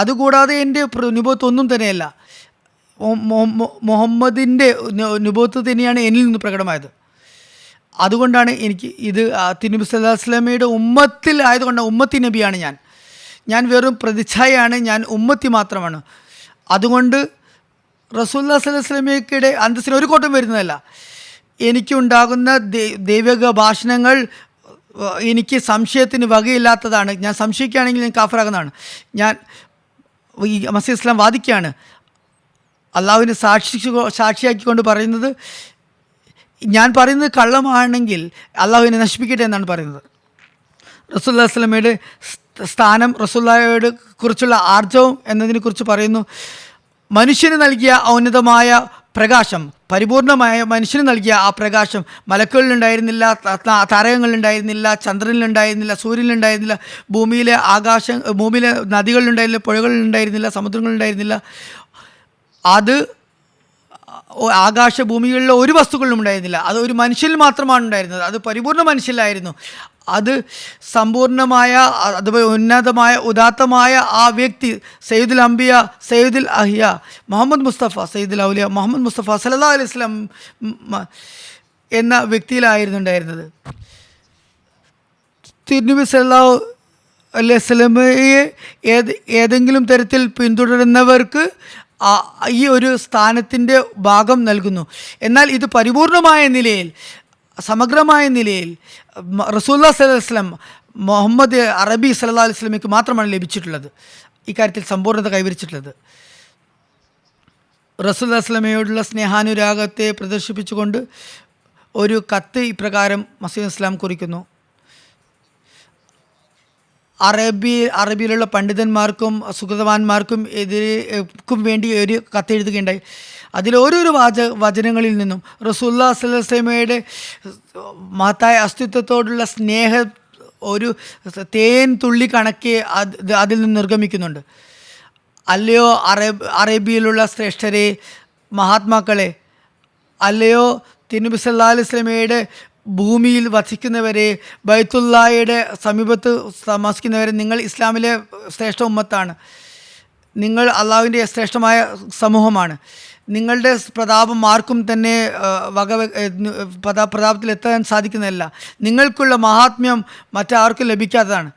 അതുകൂടാതെ എൻ്റെ നുബുവത്ത് ഒന്നും തന്നെയല്ല, മുഹമ്മദിൻ്റെ നുബുവത്ത് തന്നെയാണ് എന്നിൽ നിന്ന് പ്രകടമായത്. അതുകൊണ്ടാണ് എനിക്ക് ഇത് തിരുനബി സല്ലല്ലാഹു അലൈഹി വസല്ലമയുടെ ഉമ്മത്തിൽ ആയതുകൊണ്ട് ഉമ്മത്തി നബിയാണ് ഞാൻ വെറും പ്രതിച്ഛായയാണ്, ഞാൻ ഉമ്മത്തി മാത്രമാണ്. അതുകൊണ്ട് റസൂലുള്ളാഹി സ്വല്ലല്ലാഹു അലൈഹി വസല്ലമയ്ക്കിടെ അന്തസ്സിന് ഒരു കോട്ടം വരുന്നതല്ല. എനിക്കുണ്ടാകുന്ന ദൈവിക ഭാഷണങ്ങൾ എനിക്ക് സംശയത്തിന് വകയില്ലാത്തതാണ്. ഞാൻ സംശയിക്കുകയാണെങ്കിൽ ഞാൻ കാഫറാകുന്നതാണ്. ഞാൻ ഈ മസീഹ് ഇസ്ലാം വാദിക്കുകയാണ്, അള്ളാഹുവിനെ സാക്ഷിയാക്കിക്കൊണ്ട് പറയുന്നത്, ഞാൻ പറയുന്നത് കള്ളമാണെങ്കിൽ അള്ളാഹുവിനെ നശിപ്പിക്കട്ടെ എന്നാണ് പറയുന്നത്. റസൂലുള്ളാഹി സ്വല്ലല്ലാഹു അലൈഹി വസല്ലമയുടെ സ്ഥാനം, റസൂലുള്ളാഹിയോട് കുറിച്ചുള്ള ആർജവം എന്നതിനെക്കുറിച്ച് പറയുന്നു. മനുഷ്യന് നൽകിയ ഔന്നതമായ പ്രകാശം, പരിപൂർണമായ മനുഷ്യന് നൽകിയ ആ പ്രകാശം മലക്കുകളിലുണ്ടായിരുന്നില്ല, താരകങ്ങളിലുണ്ടായിരുന്നില്ല, ചന്ദ്രനിലുണ്ടായിരുന്നില്ല, സൂര്യനിലുണ്ടായിരുന്നില്ല, ഭൂമിയിലെ നദികളിലുണ്ടായിരുന്നില്ല, പുഴകളിലുണ്ടായിരുന്നില്ല, സമുദ്രങ്ങളിലുണ്ടായിരുന്നില്ല. അത് ആകാശഭൂമികളിലെ ഒരു വസ്തുക്കളിലും ഉണ്ടായിരുന്നില്ല. അത് ഒരു മനുഷ്യനിൽ മാത്രമാണ് ഉണ്ടായിരുന്നത്. അത് പരിപൂർണ്ണ മനുഷ്യനിലായിരുന്നു. അത് സമ്പൂർണ്ണമായ, അതുപോലെ ഉന്നതമായ, ഉദാത്തമായ ആ വ്യക്തി സയ്യിദുൽ അംബിയ, സയ്യിദുൽ അഹ്യ, മുഹമ്മദ് മുസ്തഫ, സയ്യിദുൽ ഔലിയ മുഹമ്മദ് മുസ്തഫ സല്ലല്ലാഹു അലൈഹി വസല്ലം എന്ന വ്യക്തിയിലായിരുന്നു ഉണ്ടായിരുന്നത്. തിരുനബി സല്ലല്ലാഹു അലൈഹി വസല്ലമയെ ഏതെങ്കിലും തരത്തിൽ പിന്തുടരുന്നവർക്ക് ഈ ഒരു സ്ഥാനത്തിൻ്റെ ഭാഗം നൽകുന്നു. എന്നാൽ ഇത് പരിപൂർണമായ നിലയിൽ, സമഗ്രമായ നിലയിൽ റസൂലുള്ളാഹി സ്വല്ലല്ലാഹു അലൈഹി വസല്ലം മുഹമ്മദ് അറബി സല്ലല്ലാഹു അലൈഹി വസല്ലമയ്ക്ക് മാത്രമാണ് ലഭിച്ചിട്ടുള്ളത്, ഇക്കാര്യത്തിൽ സമ്പൂർണ്ണത കൈവരിച്ചിട്ടുള്ളത്. റസൂലുള്ളാഹി സ്വല്ലല്ലാഹു അലൈഹി വസല്ലമയോടുള്ള സ്നേഹാനുരാഗത്തെ പ്രദർശിപ്പിച്ചുകൊണ്ട് ഒരു കത്ത് ഇപ്രകാരം മസീഹ് ഇസ്ലാം കുറിക്കുന്നു. അറബിയിലുള്ള പണ്ഡിതന്മാർക്കും സുഹൃതവാന്മാർക്കും വേണ്ടി ഒരു കത്തെഴുതുകയുണ്ടായി. അതിലോരോരോ വചനങ്ങളിൽ നിന്നും റസൂലുള്ളാഹി സ്വല്ലല്ലാഹു അലൈഹി വസല്ലമയുടെ മഹത്തായ അസ്തിത്വത്തോടുള്ള സ്നേഹം ഒരു തേൻ തുള്ളി കണക്കെ അതിൽ നിന്ന് നിർഗമിക്കുന്നുണ്ട്. അല്ലയോ അറേബ്യയിലുള്ള ശ്രേഷ്ഠരെ, മഹാത്മാക്കളെ, അല്ലയോ തിരുനബി സല്ലല്ലാഹു അലൈഹി വസല്ലമയുടെ ഭൂമിയിൽ വസിക്കുന്നവരെ, ബൈത്തുല്ലാഹയുടെ സമീപത്ത് താമസിക്കുന്നവരെ, നിങ്ങൾ ഇസ്ലാമിലെ ശ്രേഷ്ഠ ഉമ്മത്താണ്, നിങ്ങൾ അള്ളാഹുവിൻ്റെ ശ്രേഷ്ഠമായ സമൂഹമാണ്. നിങ്ങളുടെ പ്രതാപം ആർക്കും തന്നെ പ്രതാപത്തിലെത്താൻ സാധിക്കുന്നതല്ല. നിങ്ങൾക്കുള്ള മഹാത്മ്യം മറ്റാർക്കും ലഭിക്കാത്തതാണ്,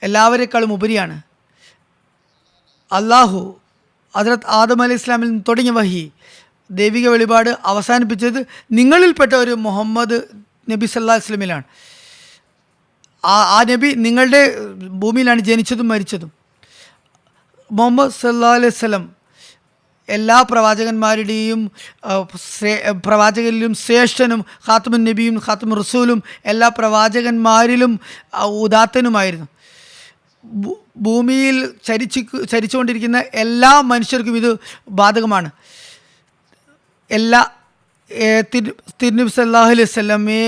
എല്ലാവരെക്കാളും ഉപരിയാണ്. അള്ളാഹു ഹദ്റത്ത് ആദം അലൈഹി ഇസ്ലാമിൽ നിന്ന് തുടങ്ങിയ വഹി, ദൈവിക വെളിപാട് അവസാനിപ്പിച്ചത് നിങ്ങളിൽപ്പെട്ട ഒരു മുഹമ്മദ് നബി സല്ലല്ലാഹു അലൈഹി വസല്ലമയിലാണ്. ആ നബി നിങ്ങളുടെ ഭൂമിയിലാണ് ജനിച്ചതും മരിച്ചതും. മുഹമ്മദ് സല്ലല്ലാഹു അലൈഹി വസല്ലം എല്ലാ പ്രവാചകന്മാരുടെയും പ്രവാചകരിലും ശ്രേഷ്ഠനും, ഖാത്തമുൻ നബിയും ഖാത്തമുർ റസൂലും എല്ലാ പ്രവാചകന്മാരിലും ഉദാത്തനുമായിരുന്നു. ഭൂമിയിൽ ചരിച്ചുകൊണ്ടിരിക്കുന്ന എല്ലാ മനുഷ്യർക്കും ഇത് ബാധകമാണ്. തിരുനബി സല്ലല്ലാഹു അലൈഹി വസല്ലമയെ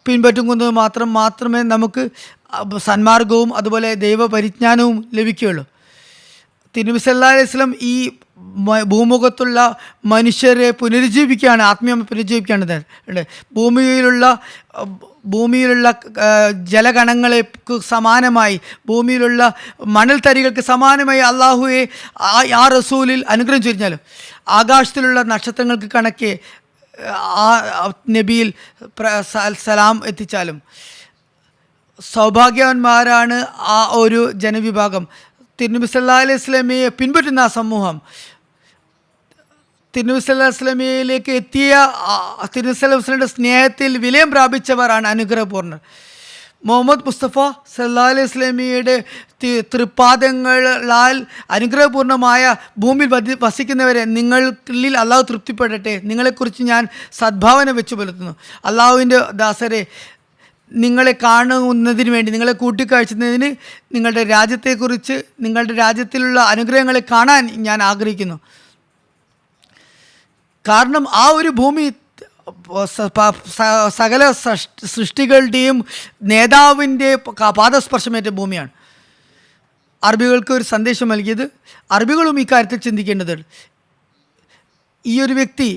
പിൻപറ്റുന്നത് മാത്രമേ നമുക്ക് സന്മാർഗവും അതുപോലെ ദൈവപരിജ്ഞാനവും ലഭിക്കുകയുള്ളൂ. തിരുനബി സല്ലല്ലാഹു അലൈഹി വസല്ലം ഈ ഭൂമുഖത്തുള്ള മനുഷ്യരെ പുനരുജ്ജീവിക്കുകയാണ്, ആത്മീയം പുനരുജ്ജീവിക്കുകയാണ്. ഭൂമിയിലുള്ള ജലഗണങ്ങൾക്ക് സമാനമായി, ഭൂമിയിലുള്ള മണൽത്തരികൾക്ക് സമാനമായി അള്ളാഹുവെ ആ റസൂലിൽ അനുഗ്രഹം ചൊരിഞ്ഞാലും, ആകാശത്തിലുള്ള നക്ഷത്രങ്ങൾക്ക് കണക്കെ ആ നബിയിൽ സലാം എത്തിച്ചാലും സൗഭാഗ്യവാന്മാരാണ് ആ ഒരു ജനവിഭാഗം. തിരുനബി സല്ലല്ലാഹു അലൈഹി വസല്ലമയെ പിൻപറ്റുന്ന ആ സമൂഹം, തിരുനബി സല്ലല്ലാഹു അലൈഹി വസല്ലമയിലേക്ക് എത്തിയ തിരുനബി സല്ലല്ലാഹു അലൈഹി വസല്ലമയുടെ സ്നേഹത്തിൽ വിലയം പ്രാപിച്ചവരാണ് അനുഗ്രഹപൂർണ്ണർ. മുഹമ്മദ് മുസ്തഫ സല്ലല്ലാഹു അലൈഹി വസല്ലമയുടെ തൃപ്പാദങ്ങളാൽ അനുഗ്രഹപൂർണ്ണമായ ഭൂമിയിൽ വസിക്കുന്നവരെ, നിങ്ങളിൽ അള്ളാഹു തൃപ്തിപ്പെടട്ടെ, നിങ്ങളെക്കുറിച്ച് ഞാൻ സദ്ഭാവന വെച്ച് പുലർത്തുന്നു. അള്ളാഹുവിൻ്റെ ദാസരെ, നിങ്ങളെ കാണുന്നതിന് വേണ്ടി, നിങ്ങളെ കൂട്ടിക്കാഴ്ചന്നതിന്, നിങ്ങളുടെ രാജ്യത്തെക്കുറിച്ച്, നിങ്ങളുടെ രാജ്യത്തിലുള്ള അനുഗ്രഹങ്ങളെ കാണാൻ ഞാൻ ആഗ്രഹിക്കുന്നു. കാരണം ആ ഒരു ഭൂമി സകല സൃഷ്ടികളുടെയും നേതാവിൻ്റെ പാദസ്പർശമേറ്റ ഭൂമിയാണ്. അറബികൾക്ക് ഒരു സന്ദേശം നൽകിയത്, അറബികളും ഈ കാര്യത്തിൽ ചിന്തിക്കേണ്ടതുണ്ട്. ഈ ഒരു വ്യക്തി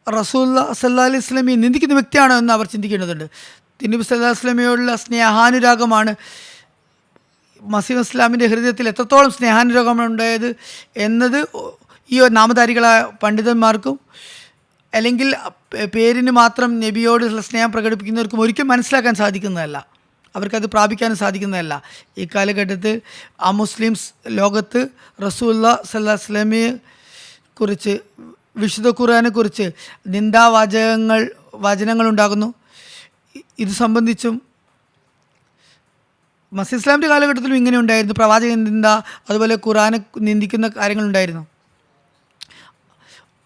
റസൂലുള്ളാഹി സ്വല്ലല്ലാഹു അലൈഹി വസല്ലമയെ നിന്ദിക്കുന്ന വ്യക്തിയാണോ എന്ന് അവർ ചിന്തിക്കേണ്ടതുണ്ട്. തിരുനബി സല്ലല്ലാഹു അലൈഹി വസല്ലമയോടുള്ള സ്നേഹാനുരാഗമാണ് മസീഹ് ഇസ്ലാമിൻ്റെ ഹൃദയത്തിൽ എത്രത്തോളം സ്നേഹാനുരാഗമാണ് ഉണ്ടായത് എന്നത് ഈ നാമധാരികളായ പണ്ഡിതന്മാർക്കും അല്ലെങ്കിൽ പേരിന് മാത്രം നബിയോടുള്ള സ്നേഹം പ്രകടിപ്പിക്കുന്നവർക്കും ഒരിക്കലും മനസ്സിലാക്കാൻ സാധിക്കുന്നതല്ല, അവർക്കത് പ്രാപിക്കാനും സാധിക്കുന്നതല്ല. ഈ കാലഘട്ടത്തിൽ മുസ്ലിംസ് ലോകത്ത് റസൂലുള്ളാഹി സ്വല്ലല്ലാഹു അലൈഹി വസല്ലമയെ കുറിച്ച്, വിശുദ്ധ ഖുർആനെ കുറിച്ച് വചനങ്ങൾ ഉണ്ടാകുന്നു. ഇത് സംബന്ധിച്ചും മസീഹ് ഇസ്ലാമിൻ്റെ കാലഘട്ടത്തിലും ഇങ്ങനെ ഉണ്ടായിരുന്നു. പ്രവാചക നിന്ദ, അതുപോലെ ഖുർആനെ നിന്ദിക്കുന്ന കാര്യങ്ങളുണ്ടായിരുന്നു.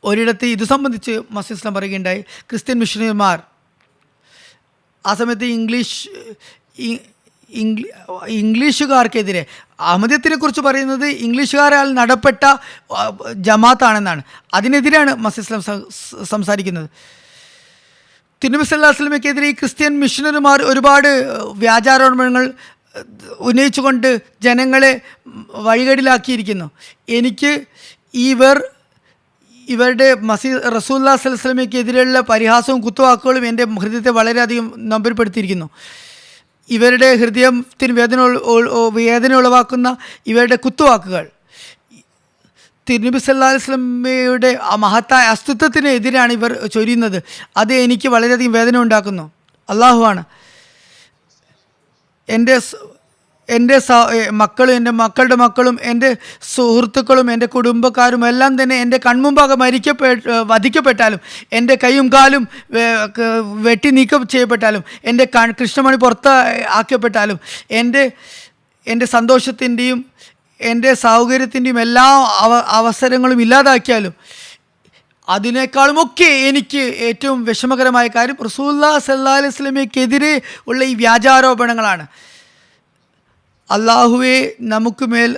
ഒരിടത്ത് ഇത് സംബന്ധിച്ച് മസീഹ് ഇസ്ലാം പറയുകയുണ്ടായി, ക്രിസ്ത്യൻ മിഷണറിമാർ ആ സമയത്ത് ഇംഗ്ലീഷുകാർക്കെതിരെ, അഹമ്മദിയത്തിനെ കുറിച്ച് പറയുന്നത് ഇംഗ്ലീഷുകാരാൽ നടപ്പെട്ട ജമാഅത്താണെന്നാണ്, അതിനെതിരെയാണ് മസീഹ് ഇസ്ലാം സംസാരിക്കുന്നത്. തിരുനബി സല്ലല്ലാഹു അലൈഹി വസല്ലമയ്ക്കെതിരെ ഈ ക്രിസ്ത്യൻ മിഷണറിമാർ ഒരുപാട് വ്യാജാരോപണങ്ങൾ ഉന്നയിച്ചുകൊണ്ട് ജനങ്ങളെ വഴികേടിലാക്കിയിരിക്കുന്നു. എനിക്ക് ഇവരുടെ റസൂലുള്ളാഹി സ്വല്ലല്ലാഹു അലൈഹി വസല്ലമയ്ക്കെതിരെയുള്ള പരിഹാസവും കുത്തുവാക്കുകളും എൻ്റെ ഹൃദയത്തെ വളരെയധികം നൊമ്പരപ്പെടുത്തിയിരിക്കുന്നു. ഇവരുടെ ഹൃദയത്തിന് വേദന ഉളവാക്കുന്ന ഇവരുടെ കുത്തുവാക്കുകൾ തിരുനബി സല്ലല്ലാഹു അലൈഹി വസല്ലമയുടെ ആ മഹത്തായ അസ്തിത്വത്തിന് എതിരാണ് ഇവർ ചൊരിയുന്നത്. അത് എനിക്ക് വളരെയധികം വേദന ഉണ്ടാക്കുന്നു. അള്ളാഹുവാണ് എൻ്റെ മക്കളും എൻ്റെ മക്കളുടെ മക്കളും എൻ്റെ സുഹൃത്തുക്കളും എൻ്റെ കുടുംബക്കാരും എല്ലാം തന്നെ എൻ്റെ കൺമുമ്പാകെ വധിക്കപ്പെട്ടാലും, എൻ്റെ കൈയും കാലും വെട്ടി നീക്കം ചെയ്യപ്പെട്ടാലും, എൻ്റെ കൃഷ്ണമണി പുറത്ത് ആക്കപ്പെട്ടാലും, എൻ്റെ സന്തോഷത്തിൻ്റെയും എൻ്റെ സൗകര്യത്തിൻ്റെയും എല്ലാ അവസരങ്ങളും ഇല്ലാതാക്കിയാലും, അതിനേക്കാളുമൊക്കെ എനിക്ക് ഏറ്റവും വിഷമകരമായ കാര്യം റസൂലുള്ളാഹി സ്വല്ലല്ലാഹു അലൈഹി വസല്ലമയ്ക്കെതിരെ ഉള്ള ഈ വ്യാജാരോപണങ്ങളാണ്. അള്ളാഹുവെ നമുക്ക് മേൽ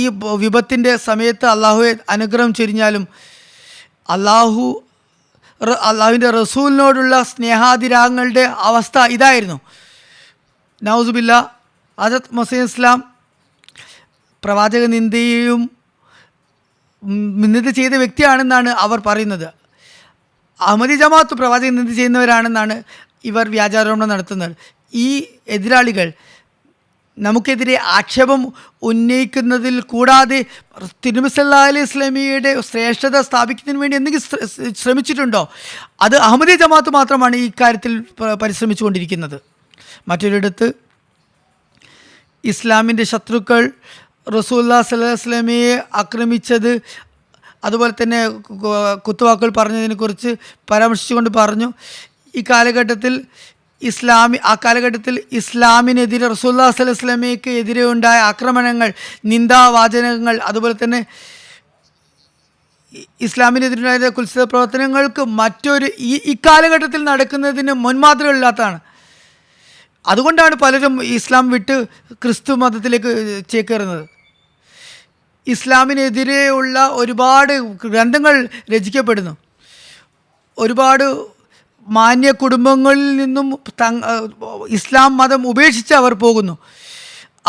ഈ വിപത്തിൻ്റെ സമയത്ത് അള്ളാഹുവെ അനുഗ്രഹം ചൊരിഞ്ഞാലും അള്ളാഹുവിൻ്റെ റസൂലിനോടുള്ള സ്നേഹാതിരാഗങ്ങളുടെ അവസ്ഥ ഇതായിരുന്നു. നൗസുബില്ലാ, ഹദരത്ത് മസീഹ് ഇസ്ലാം പ്രവാചക നിന്ദയും നിന്ദ ചെയ്ത വ്യക്തിയാണെന്നാണ് അവർ പറയുന്നത്. അഹമ്മദി ജമാഅത്ത് പ്രവാചക നിന്ദ ചെയ്യുന്നവരാണെന്നാണ് ഇവർ വ്യാജാരോപണം നടത്തുന്നത്. ഈ എതിരാളികൾ നമുക്കെതിരെ ആക്ഷേപം ഉന്നയിക്കുന്നതിൽ കൂടാതെ തിരുനബി സല്ലല്ലാഹു അലൈഹി വസല്ലമയുടെ ശ്രേഷ്ഠത സ്ഥാപിക്കുന്നതിന് വേണ്ടി എന്തെങ്കിലും ശ്രമിച്ചിട്ടുണ്ടോ? അത് അഹമ്മദി ജമാഅത്ത് മാത്രമാണ് ഈ കാര്യത്തിൽ പരിശ്രമിച്ചു കൊണ്ടിരിക്കുന്നത്. മറ്റൊരിടത്ത് ഇസ്ലാമിൻ്റെ ശത്രുക്കൾ റസൂലുള്ളാഹി സ്വല്ലല്ലാഹു അലൈഹി വസല്ലമയെ ആക്രമിച്ചത്, അതുപോലെ തന്നെ കുത്തുവാക്കുകൾ പറഞ്ഞതിനെക്കുറിച്ച് പരാമർശിച്ചുകൊണ്ട് പറഞ്ഞു, ഈ കാലഘട്ടത്തിൽ ഇസ്ലാമിനെതിരെ റസൂലുള്ളാഹി സ്വല്ലല്ലാഹു അലൈഹി വസല്ലമയ്ക്ക് എതിരെ ഉണ്ടായ ആക്രമണങ്ങൾ, നിന്ദാവാചനങ്ങൾ, അതുപോലെ തന്നെ ഇസ്ലാമിനെതിരായ കുൽസിത പ്രവർത്തനങ്ങൾക്ക് ഇക്കാലഘട്ടത്തിൽ നടക്കുന്നതിന് മുൻമാതൃകളില്ലാത്തതാണ്. അതുകൊണ്ടാണ് പലരും ഇസ്ലാം വിട്ട് ക്രിസ്തു മതത്തിലേക്ക് ചേക്കേറുന്നത്. ഇസ്ലാമിനെതിരെയുള്ള ഒരുപാട് ഗ്രന്ഥങ്ങൾ രചിക്കപ്പെടുന്നു. ഒരുപാട് മാന്യ കുടുംബങ്ങളിൽ നിന്നും ഇസ്ലാം മതം ഉപേക്ഷിച്ച് അവർ പോകുന്നു.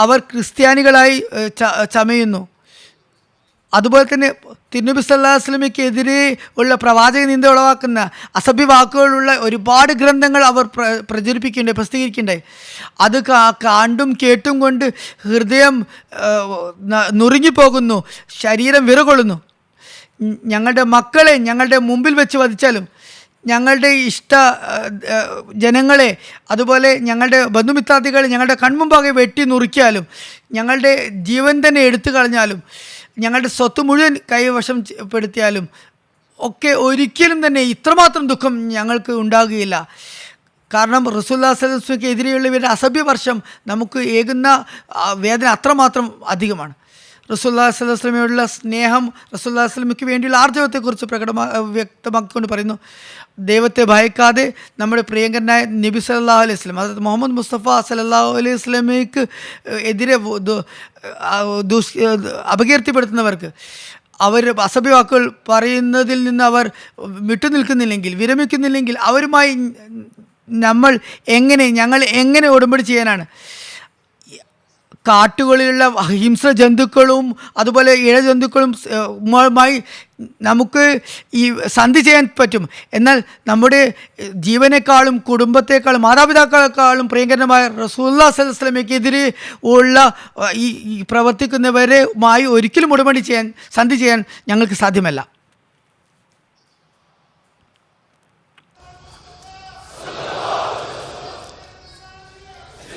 അവർ ക്രിസ്ത്യാനികളായി ചമയുന്നു. അതുപോലെ തന്നെ തിരുനബി സല്ലല്ലാഹു അലൈഹി വസല്ലമയ്ക്ക് എതിരെ ഉള്ള പ്രവാചക നിന്ദ ഉളവാക്കുന്ന അസഭ്യ വാക്കുകളുള്ള ഒരുപാട് ഗ്രന്ഥങ്ങൾ അവർ പ്രസിദ്ധീകരിക്കുന്നുണ്ടായി. അത് കണ്ടും കേട്ടും കൊണ്ട് ഹൃദയം നുറുങ്ങിപ്പോകുന്നു, ശരീരം വിറകൊള്ളുന്നു. ഞങ്ങളുടെ മക്കളെ ഞങ്ങളുടെ മുമ്പിൽ വെച്ച് വധിച്ചാലും, ഞങ്ങളുടെ ജനങ്ങളെ, അതുപോലെ ഞങ്ങളുടെ ബന്ധുമിത്രാദികളെ ഞങ്ങളുടെ കൺമുമ്പാകെ വെട്ടി നുറുക്കിയാലും, ഞങ്ങളുടെ ജീവൻ തന്നെ എടുത്തു കളഞ്ഞാലും, ഞങ്ങളുടെ സ്വത്ത് മുഴുവൻ കൈവശം പെടുത്തിയാലും ഒക്കെ ഒരിക്കലും തന്നെ ഇത്രമാത്രം ദുഃഖം ഞങ്ങൾക്ക് ഉണ്ടാകുകയില്ല. കാരണം റസൂലുള്ളാഹി സ്വല്ലല്ലാഹു അലൈഹി വസല്ലമയ്ക്ക് എതിരെയുള്ള ഇവരുടെ അസഭ്യവർഷം നമുക്ക് ഏകുന്ന വേദന അത്രമാത്രം അധികമാണ്. റസൂലുള്ളാഹി സ്വല്ലല്ലാഹു അലൈഹി വസല്ലമയോടുള്ള സ്നേഹം, റസൂലുള്ളാഹി സ്വല്ലല്ലാഹു അലൈഹി വസല്ലമയ്ക്ക് വേണ്ടിയുള്ള ആർജവത്തെക്കുറിച്ച് വ്യക്തമാക്കിക്കൊണ്ട് പറയുന്നു, ദൈവത്തെ ഭയക്കാതെ നമ്മുടെ പ്രിയങ്കരനായ നബി സല്ലല്ലാഹു അലൈഹി വസല്ലം, അതായത് മുഹമ്മദ് മുസ്തഫ സല്ലല്ലാഹു അലൈഹി വസല്ലമയ്ക്ക് എതിരെ അപകീർത്തിപ്പെടുത്തുന്നവർക്ക്, അവർ അസഭ്യവാക്കുകൾ പറയുന്നതിൽ നിന്ന് അവർ വിട്ടുനിൽക്കുന്നില്ലെങ്കിൽ, വിരമിക്കുന്നില്ലെങ്കിൽ അവരുമായി ഞങ്ങൾ എങ്ങനെ ഉടമ്പടി ചെയ്യാനാണ്? കാട്ടുകളിലുള്ള ഹിംസ്ര ജന്തുക്കളും അതുപോലെ ഇഴജന്തുക്കളും മായി നമുക്ക് ഈ സന്ധി ചെയ്യാൻ പറ്റും. എന്നാൽ നമ്മുടെ ജീവനേക്കാളും കുടുംബത്തെക്കാളും മാതാപിതാക്കളെക്കാളും പ്രിയങ്കരമായ റസൂലുള്ളാഹി സ്വല്ലല്ലാഹു അലൈഹി വസല്ലമയ്ക്കെതിരെ ഉള്ള ഈ പ്രവർത്തിക്കുന്നവരുമായി ഒരിക്കലും ഉടമ്പടി ചെയ്യാൻ സന്ധി ചെയ്യാൻ ഞങ്ങൾക്ക് സാധ്യമല്ല.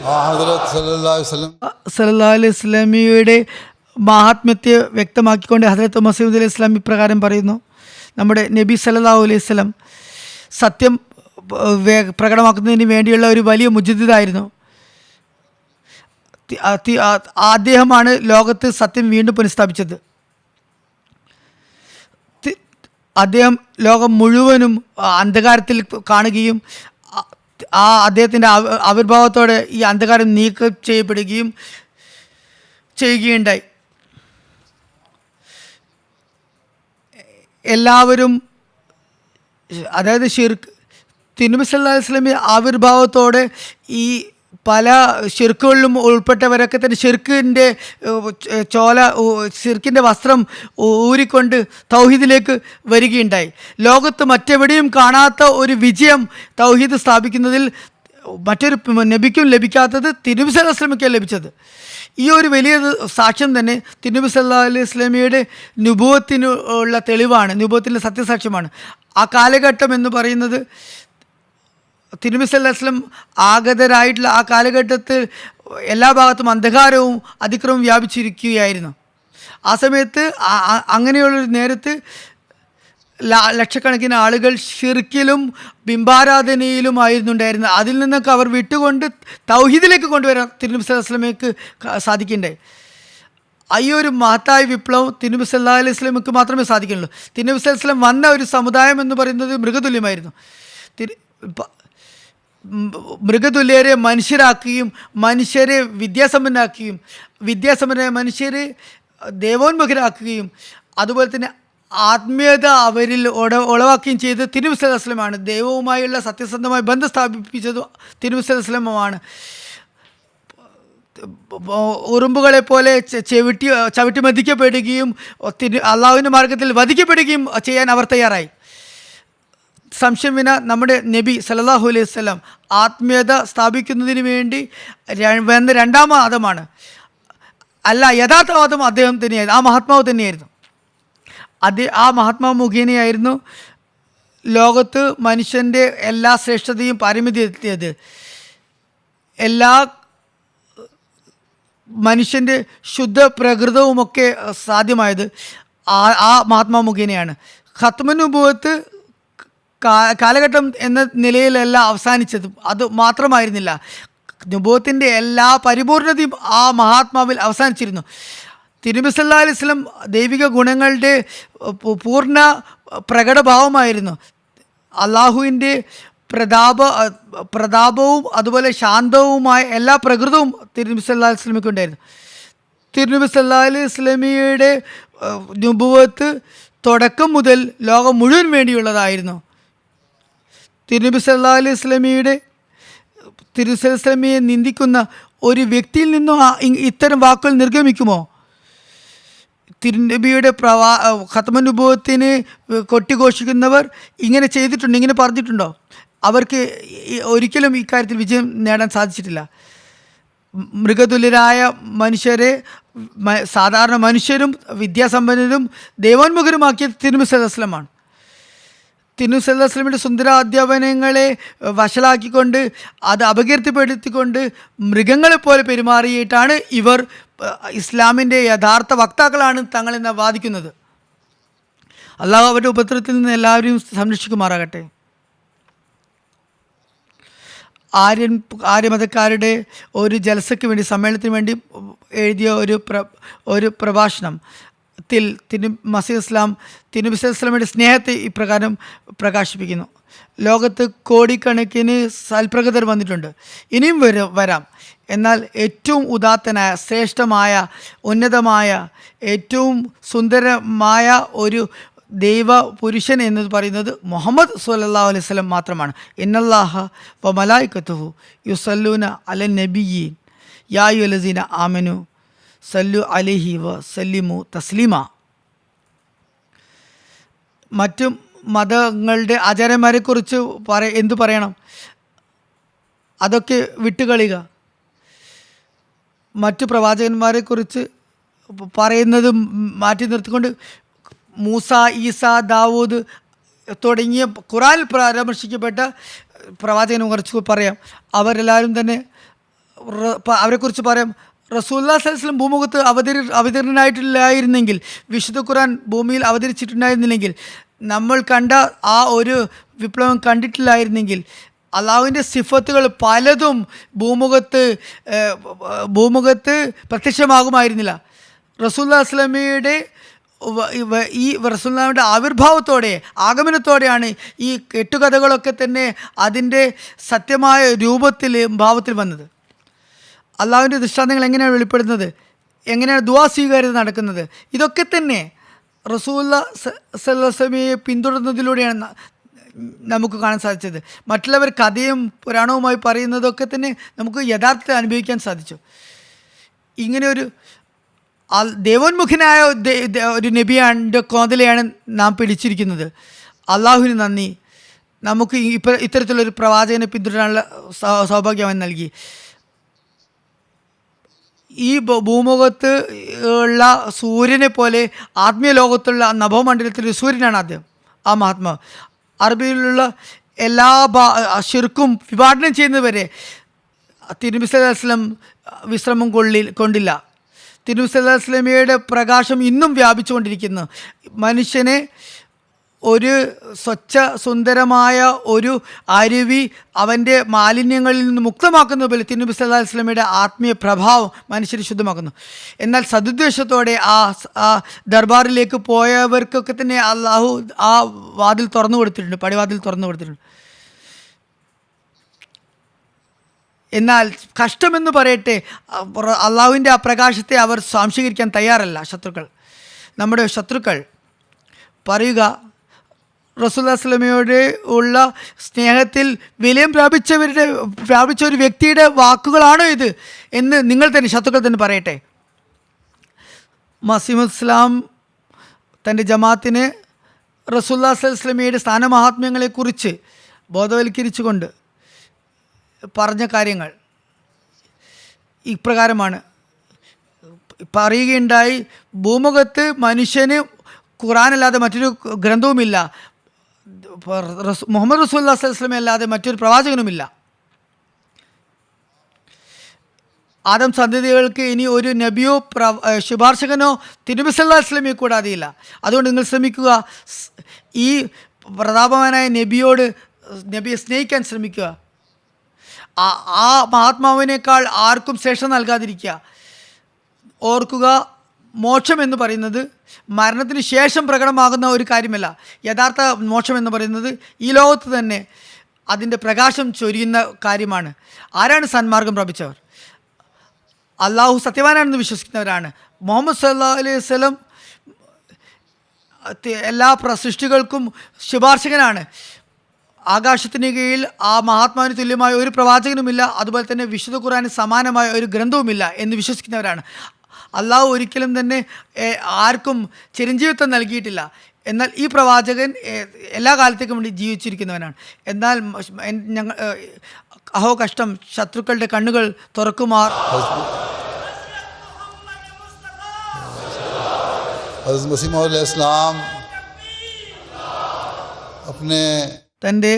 ഹദ്റത്ത് സല്ലല്ലാഹു അലൈഹി വസല്ലം സല്ലല്ലാഹു അലൈഹി വസല്ലമയുടെ മഹാത്മ്യത്തെ വ്യക്തമാക്കിക്കൊണ്ട് ഹദ്റത്ത് മസീഹ് അലൈഹി ഇസ്ലാം ഇപ്രകാരം പറയുന്നു: നമ്മുടെ നബി സല്ലല്ലാഹു അലൈഹി വസല്ലം സത്യം പ്രകടമാക്കുന്നതിന് വേണ്ടിയുള്ള ഒരു വലിയ മുജദ്ദിദായിരുന്നു. അദ്ദേഹമാണ് ലോകത്ത് സത്യം വീണ്ടും പുനഃസ്ഥാപിച്ചത്. അദ്ദേഹം ലോകം മുഴുവനും അന്ധകാരത്തിൽ കാണുകയും അദ്ദേഹത്തിൻ്റെ ആവിർഭാവത്തോടെ ഈ അന്ധകാരം നീക്കം ചെയ്യപ്പെടുകയും ചെയ്യുകയുണ്ടായി. എല്ലാവരും, അതായത് തിരുനബി സല്ലല്ലാഹു അലൈഹി വസല്ലം ആവിർഭാവത്തോടെ ഈ പല ഷിർക്കുകളിലും ഉൾപ്പെട്ടവരൊക്കെ തന്നെ ഷിർക്കിൻ്റെ വസ്ത്രം ഊരിക്കൊണ്ട് തൗഹീദിലേക്ക് വരികയുണ്ടായി. ലോകത്ത് മറ്റെവിടെയും കാണാത്ത ഒരു വിജയം തൗഹീദ് സ്ഥാപിക്കുന്നതിൽ മറ്റൊരു നബിക്കും ലഭിക്കാത്തത് തിരുനബി സല്ലല്ലാഹു അലൈഹി വസല്ലമയ്ക്കാണ് ലഭിച്ചത്. ഈ ഒരു വലിയ സാക്ഷ്യം തന്നെ തിരുനബി സല്ലല്ലാഹു അലൈഹി വസല്ലമയുടെ നുബുവത്തിനുള്ള തെളിവാണ്, നുബുവത്തിൻ്റെ സത്യസാക്ഷ്യമാണ്. ആ കാലഘട്ടം എന്ന് പറയുന്നത് തിരുനബി സല്ലല്ലാഹു അലൈഹി വസല്ലം ആഗതരായിട്ടുള്ള ആ കാലഘട്ടത്തിൽ എല്ലാ ഭാഗത്തും അന്ധകാരവും അതിക്രമവും വ്യാപിച്ചിരിക്കുകയായിരുന്നു. ആ സമയത്ത് അങ്ങനെയുള്ളൊരു നേരത്ത് ലക്ഷക്കണക്കിന് ആളുകൾ ഷിർക്കിലും ബിംബാരാധനയിലുമായിരുന്നു ഉണ്ടായിരുന്നത്. അതിൽ നിന്നൊക്കെ അവർ വിട്ടുകൊണ്ട് തൗഹീദിലേക്ക് കൊണ്ടുവരാൻ തിരുനബി സല്ലല്ലാഹു അലൈഹി വസല്ലമയ്ക്ക് സാധിക്കണ്ടേ. ഈ ഒരു മഹത്തായ വിപ്ലവം തിരുനബി സല്ലല്ലാഹു അലൈഹി വസല്ലമയ്ക്ക് മാത്രമേ സാധിക്കുള്ളൂ. തിരുനബി സല്ലല്ലാഹു അലൈഹി വസല്ലം വന്ന ഒരു സമുദായം എന്ന് പറയുന്നത് മൃഗതുല്യമായിരുന്നു. മൃഗതുല്യരെ മനുഷ്യരാക്കുകയും മനുഷ്യരെ വിദ്യാസമ്പന്നരാക്കുകയും വിദ്യാസമ്പന്നരായ മനുഷ്യരെ ദേവോന്മുഖരാക്കുകയും അതുപോലെ തന്നെ ആത്മീയത അവരിൽ ഉളവാക്കുകയും ചെയ്ത് തിരുനബി സല്ലല്ലാഹു അലൈഹി വസല്ലമയാണ്. ദൈവവുമായുള്ള സത്യസന്ധമായ ബന്ധം സ്ഥാപിപ്പിച്ചത് തിരുനബി സല്ലല്ലാഹു അലൈഹി വസല്ലമയാണ്. ഉറുമ്പുകളെ പോലെ ചവിട്ടി മതിക്കപ്പെടുകയും അള്ളാഹുവിൻ്റെ മാർഗത്തിൽ വധിക്കപ്പെടുകയും ചെയ്യാൻ അവർ തയ്യാറായി. സംശയം വിന നമ്മുടെ നബി സല്ലല്ലാഹു അലൈഹി വസല്ലം ആത്മീയത സ്ഥാപിക്കുന്നതിന് വേണ്ടി വന്ന രണ്ടാം വാദമാണ്. അല്ല, യഥാർത്ഥ വാദം അദ്ദേഹം തന്നെയായിരുന്നു, ആ മഹാത്മാവ് തന്നെയായിരുന്നു. ആ മഹാത്മാവ് മുഖേനയായിരുന്നു ലോകത്ത് മനുഷ്യൻ്റെ എല്ലാ ശ്രേഷ്ഠതയും പാരമ്യതയും എത്തിയത്. എല്ലാ മനുഷ്യൻ്റെ ശുദ്ധ പ്രകൃതവുമൊക്കെ സാധ്യമായത് ആ മഹാത്മാവ് മുഖേനയാണ്. ഖത്മുൻ നുബുവത്ത് കാലഘട്ടം എന്ന നിലയിലല്ല അവസാനിച്ചത്. അത് മാത്രമായിരുന്നില്ല, നുബുവത്തിൻ്റെ എല്ലാ പരിപൂർണതയും ആ മഹാത്മാവിൽ അവസാനിച്ചിരുന്നു. തിരുനബി സല്ലല്ലാഹു അലൈഹി വസല്ലം ദൈവിക ഗുണങ്ങളുടെ പൂർണ്ണ പ്രകടഭാവമായിരുന്നു. അള്ളാഹുവിൻ്റെ പ്രതാപവും അതുപോലെ ശാന്തവുമായ എല്ലാ പ്രകൃതവും തിരുനബി സല്ലല്ലാഹു അലൈഹി വസല്ലമയ്ക്ക് ഉണ്ടായിരുന്നു. തിരുനബി സല്ലല്ലാഹു അലൈഹി വസല്ലമയുടെ നുബുവത്ത് തുടക്കം മുതൽ ലോകം മുഴുവൻ വേണ്ടിയുള്ളതായിരുന്നു. തിരുനബി സല്ലല്ലാഹു അലൈഹി വസല്ലമയെ നിന്ദിക്കുന്ന ഒരു വ്യക്തിയിൽ നിന്നും ഇത്തരം വാക്കുകൾ നിർഗമിക്കുമോ? തിരുനബിയുടെ ഖത്മുൻ നുബുവത്തിനെ കൊട്ടിഘോഷിക്കുന്നവർ ഇങ്ങനെ ചെയ്തിട്ടുണ്ടോ, ഇങ്ങനെ പറഞ്ഞിട്ടുണ്ടോ? അവർക്ക് ഒരിക്കലും ഇക്കാര്യത്തിൽ വിജയം നേടാൻ സാധിച്ചിട്ടില്ല. മൃഗതുല്യരായ മനുഷ്യരെ സാധാരണ മനുഷ്യരും വിദ്യാസമ്പന്നരും ദൈവോന്മുഖരുമാക്കിയത് തിരുനബി സല്ലല്ലാഹു അലൈഹി വസല്ലമാണ്. തിരുനബി സല്ലല്ലാഹു അലൈഹി വസല്ലമയുടെ സുന്ദര അധ്യാപനങ്ങളെ വഷളാക്കിക്കൊണ്ട് അത് അപകീർത്തിപ്പെടുത്തിക്കൊണ്ട് മൃഗങ്ങളെപ്പോലെ പെരുമാറിയിട്ടാണ് ഇവർ ഇസ്ലാമിൻ്റെ യഥാർത്ഥ വക്താക്കളാണ് തങ്ങളെന്ന് വാദിക്കുന്നത്. അള്ളാഹു അവരുടെ ഉപദ്രവത്തിൽ നിന്ന് എല്ലാവരെയും സംരക്ഷിക്കുമാറാകട്ടെ. ആര്യമതക്കാരുടെ ഒരു ജലസയ്ക്ക് വേണ്ടി, സമ്മേളനത്തിന് വേണ്ടി എഴുതിയ ഒരു പ്രഭാഷണത്തിൽ മസീഹ് ഇസ്ലാം തിരുനബി സല്ലല്ലാഹു അലൈഹി വസല്ലമയുടെ സ്നേഹത്തെ ഇപ്രകാരം പ്രകാശിപ്പിക്കുന്നു: ലോകത്ത് കോടിക്കണക്കിന് സൽപ്രകൃതർ വന്നിട്ടുണ്ട്, ഇനിയും വരാം. എന്നാൽ ഏറ്റവും ഉദാത്തനായ, ശ്രേഷ്ഠമായ, ഉന്നതമായ, ഏറ്റവും സുന്ദരമായ ഒരു ദൈവ പുരുഷൻ എന്ന് പറയുന്നത് മുഹമ്മദ് സ്വല്ലല്ലാഹു അലൈഹി വസല്ലം മാത്രമാണ്. ഇന്നല്ലാഹ വ മലായികത്തുഹു യുസല്ലൂന അലൻ നബിയ്യീൻ യാ അയ്യുഹല്ലസീന ആമനു സല്ലു അലൈഹി വ സല്ലിമു തസ്ലീമ. മറ്റു മതങ്ങളുടെ ആചാര്യന്മാരെക്കുറിച്ച് എന്തു പറയണം? അതൊക്കെ വിട്ടുകളയുക. മറ്റു പ്രവാചകന്മാരെക്കുറിച്ച് പറയുന്നത് മാറ്റി നിർത്തിക്കൊണ്ട് മൂസ, ഈസ, ദാവൂദ് തുടങ്ങിയ ഖുറാനിൽ പരാമർശിക്കപ്പെട്ട പ്രവാചകനെ കുറിച്ച് പറയാം. അവരെല്ലാവരും തന്നെ അവരെക്കുറിച്ച് പറയാം. റസൂലുള്ളാഹി സ്വല്ലല്ലാഹു അലൈഹി വസല്ലം ഭൂമുഖത്ത് അവതരണമായിട്ടില്ലായിരുന്നെങ്കിൽ, വിശുദ്ധ ഖുർആൻ ഭൂമിയിൽ അവതരിച്ചിട്ടുണ്ടായിരുന്നില്ലെങ്കിൽ, നമ്മൾ കണ്ട ആ ഒരു വിപ്ലവം കണ്ടിട്ടില്ലായിരുന്നെങ്കിൽ, അള്ളാഹുവിൻ്റെ സിഫത്തുകൾ പലതും ഭൂമുഖത്ത് പ്രത്യക്ഷമാകുമായിരുന്നില്ല. റസൂലുള്ളാഹി സ്വല്ലല്ലാഹു ഈ റസൂലുള്ളാഹിയുടെ ആവിർഭാവത്തോടെ, ആഗമനത്തോടെയാണ് ഈ കെട്ടുകഥകളൊക്കെ തന്നെ അതിൻ്റെ സത്യമായ രൂപത്തിൽ, ഭാവത്തിൽ വന്നത്. അള്ളാഹുവിൻ്റെ ദൃഷ്ടാന്തങ്ങൾ എങ്ങനെയാണ് വെളിപ്പെടുന്നത്, എങ്ങനെയാണ് ദുആ സ്വീകാര്യത നടക്കുന്നത്, ഇതൊക്കെ തന്നെ റസൂലുള്ളാഹി സ്വല്ലല്ലാഹു അലൈഹി വസല്ലമയെ പിന്തുടർന്നതിലൂടെയാണ് നമുക്ക് കാണാൻ സാധിച്ചത്. മറ്റുള്ളവർ കഥയും പുരാണവുമായി പറയുന്നതൊക്കെ തന്നെ നമുക്ക് യഥാർത്ഥത്തിൽ അനുഭവിക്കാൻ സാധിച്ചു. ഇങ്ങനെ ഒരു ദൈവോന്മുഖനായ ഒരു നബിയുടെ കോതലയാണ് നാം പിടിച്ചിരിക്കുന്നത്. അള്ളാഹുവിന് നന്ദി, നമുക്ക് ഇത്തരത്തിലൊരു പ്രവാചകനെ പിന്തുടരാനുള്ള സൗഭാഗ്യം അവൻ നൽകി. ഈ ഭൂമുഖത്ത് ഉള്ള സൂര്യനെ പോലെ ആത്മീയ ലോകത്തുള്ള നഭോമണ്ഡലത്തിലെ സൂര്യനാണ് അദ്ദേഹം, ആ മഹാത്മാവ്. അറബിയിലുള്ള എല്ലാ ശിർക്കും വിഭാടനം ചെയ്യുന്നവരെ തിരുനബി സല്ലല്ലാഹു അലൈഹി വസല്ലം വിശ്രമം കൊണ്ടില്ല. തിരുനബി സല്ലല്ലാഹു അലൈഹി വസല്ലമയുടെ പ്രകാശം ഇന്നും വ്യാപിച്ചുകൊണ്ടിരിക്കുന്നു. മനുഷ്യനെ ഒരു സ്വച്ഛ സുന്ദരമായ ഒരു അരുവി അവൻ്റെ മാലിന്യങ്ങളിൽ നിന്ന് മുക്തമാക്കുന്ന പോലെ തിരുനബി സല്ലല്ലാഹു അലൈഹി വസല്ലമയുടെ ആത്മീയ പ്രഭാവം മനുഷ്യരെ ശുദ്ധമാക്കുന്നു. എന്നാൽ സദുദ്ദേശത്തോടെ ആ ദർബാറിലേക്ക് പോയവർക്കൊക്കെ തന്നെ അള്ളാഹു ആ വാതിൽ തുറന്നു കൊടുത്തിട്ടുണ്ട്, പടിവാതിൽ തുറന്നു കൊടുത്തിട്ടുണ്ട്. എന്നാൽ കഷ്ടമെന്ന് പറയട്ടെ, അള്ളാഹുവിൻ്റെ ആ പ്രകാശത്തെ അവർ സ്വാംശീകരിക്കാൻ തയ്യാറല്ല ശത്രുക്കൾ. നമ്മുടെ ശത്രുക്കൾ പറയുക, റസൂലുള്ളാഹി സ്വല്ലല്ലാഹു അലൈഹി വസല്ലമയോട് ഉള്ള സ്നേഹത്തിൽ വിലയം പ്രാപിച്ച ഒരു വ്യക്തിയുടെ വാക്കുകളാണോ ഇത് എന്ന് നിങ്ങൾ തന്നെ, ശത്രുക്കൾ തന്നെ പറയട്ടെ. മസീഹുൽ ഇസ്ലാം തൻ്റെ ജമാഅത്തിന് റസൂലുള്ളാഹി സ്വല്ലല്ലാഹു അലൈഹി വസല്ലമയുടെ സ്ഥാനമഹാത്മ്യങ്ങളെക്കുറിച്ച് ബോധവൽക്കരിച്ചുകൊണ്ട് പറഞ്ഞ കാര്യങ്ങൾ ഇപ്രകാരമാണ്. പറയുകയുണ്ടായി, ഭൂമുഖത്ത് മനുഷ്യന് ഖുർആനല്ലാതെ മറ്റൊരു ഗ്രന്ഥവുമില്ല, മുഹമ്മദ് റസൂലുള്ളാഹി സ്വല്ലല്ലാഹു അലൈഹി വസല്ലം അല്ലാതെ മറ്റൊരു പ്രവാചകനുമില്ല. ആദം സന്തതികൾക്ക് ഇനി ഒരു നബിയോ ശുപാർശകനോ തിരുനബി സല്ലല്ലാഹു അലൈഹി വസല്ലമയെ കൂടാതെയില്ല. അതുകൊണ്ട് നിങ്ങൾ ശ്രമിക്കുക, ഈ പ്രതാപവാനായ നബിയെ സ്നേഹിക്കാൻ ശ്രമിക്കുക. ആ മഹാത്മാവിനേക്കാൾ ആർക്കും ശ്രേഷ്ഠ നൽകാതിരിക്കുക. ഓർക്കുക, മോക്ഷം എന്ന് പറയുന്നത് മരണത്തിന് ശേഷം പ്രകടമാകുന്ന ഒരു കാര്യമല്ല. യഥാർത്ഥ മോക്ഷം എന്ന് പറയുന്നത് ഈ ലോകത്ത് തന്നെ അതിൻ്റെ പ്രകാശം ചൊരിയുന്ന കാര്യമാണ്. ആരാണ് സന്മാർഗം പ്രാപിച്ചവർ? അള്ളാഹു സത്യവാനാണെന്ന് വിശ്വസിക്കുന്നവരാണ്. മുഹമ്മദ് സല്ലല്ലാഹു അലൈഹി വസല്ലം എല്ലാ സൃഷ്ടികൾക്കും ശുപാർശകനാണ്. ആകാശത്തിന് കീഴിൽ ആ മഹാത്മാവിന് തുല്യമായ ഒരു പ്രവാചകനുമില്ല, അതുപോലെ തന്നെ വിശുദ്ധ ഖുർആന് സമാനമായ ഒരു ഗ്രന്ഥവുമില്ല എന്ന് വിശ്വസിക്കുന്നവരാണ്. അള്ളാഹു ഒരിക്കലും തന്നെ ആർക്കും ചിരഞ്ജീവിത്വം നൽകിയിട്ടില്ല. എന്നാൽ ഈ പ്രവാചകൻ എല്ലാ കാലത്തേക്കും വേണ്ടി ജീവിച്ചിരിക്കുന്നവനാണ്. എന്നാൽ അഹോ കഷ്ടം, ശത്രുക്കളുടെ കണ്ണുകൾ തുറക്കുമാർ. हज़रत मसीह मौऊद अलैहिस्सलाम अपने തൻ്റെ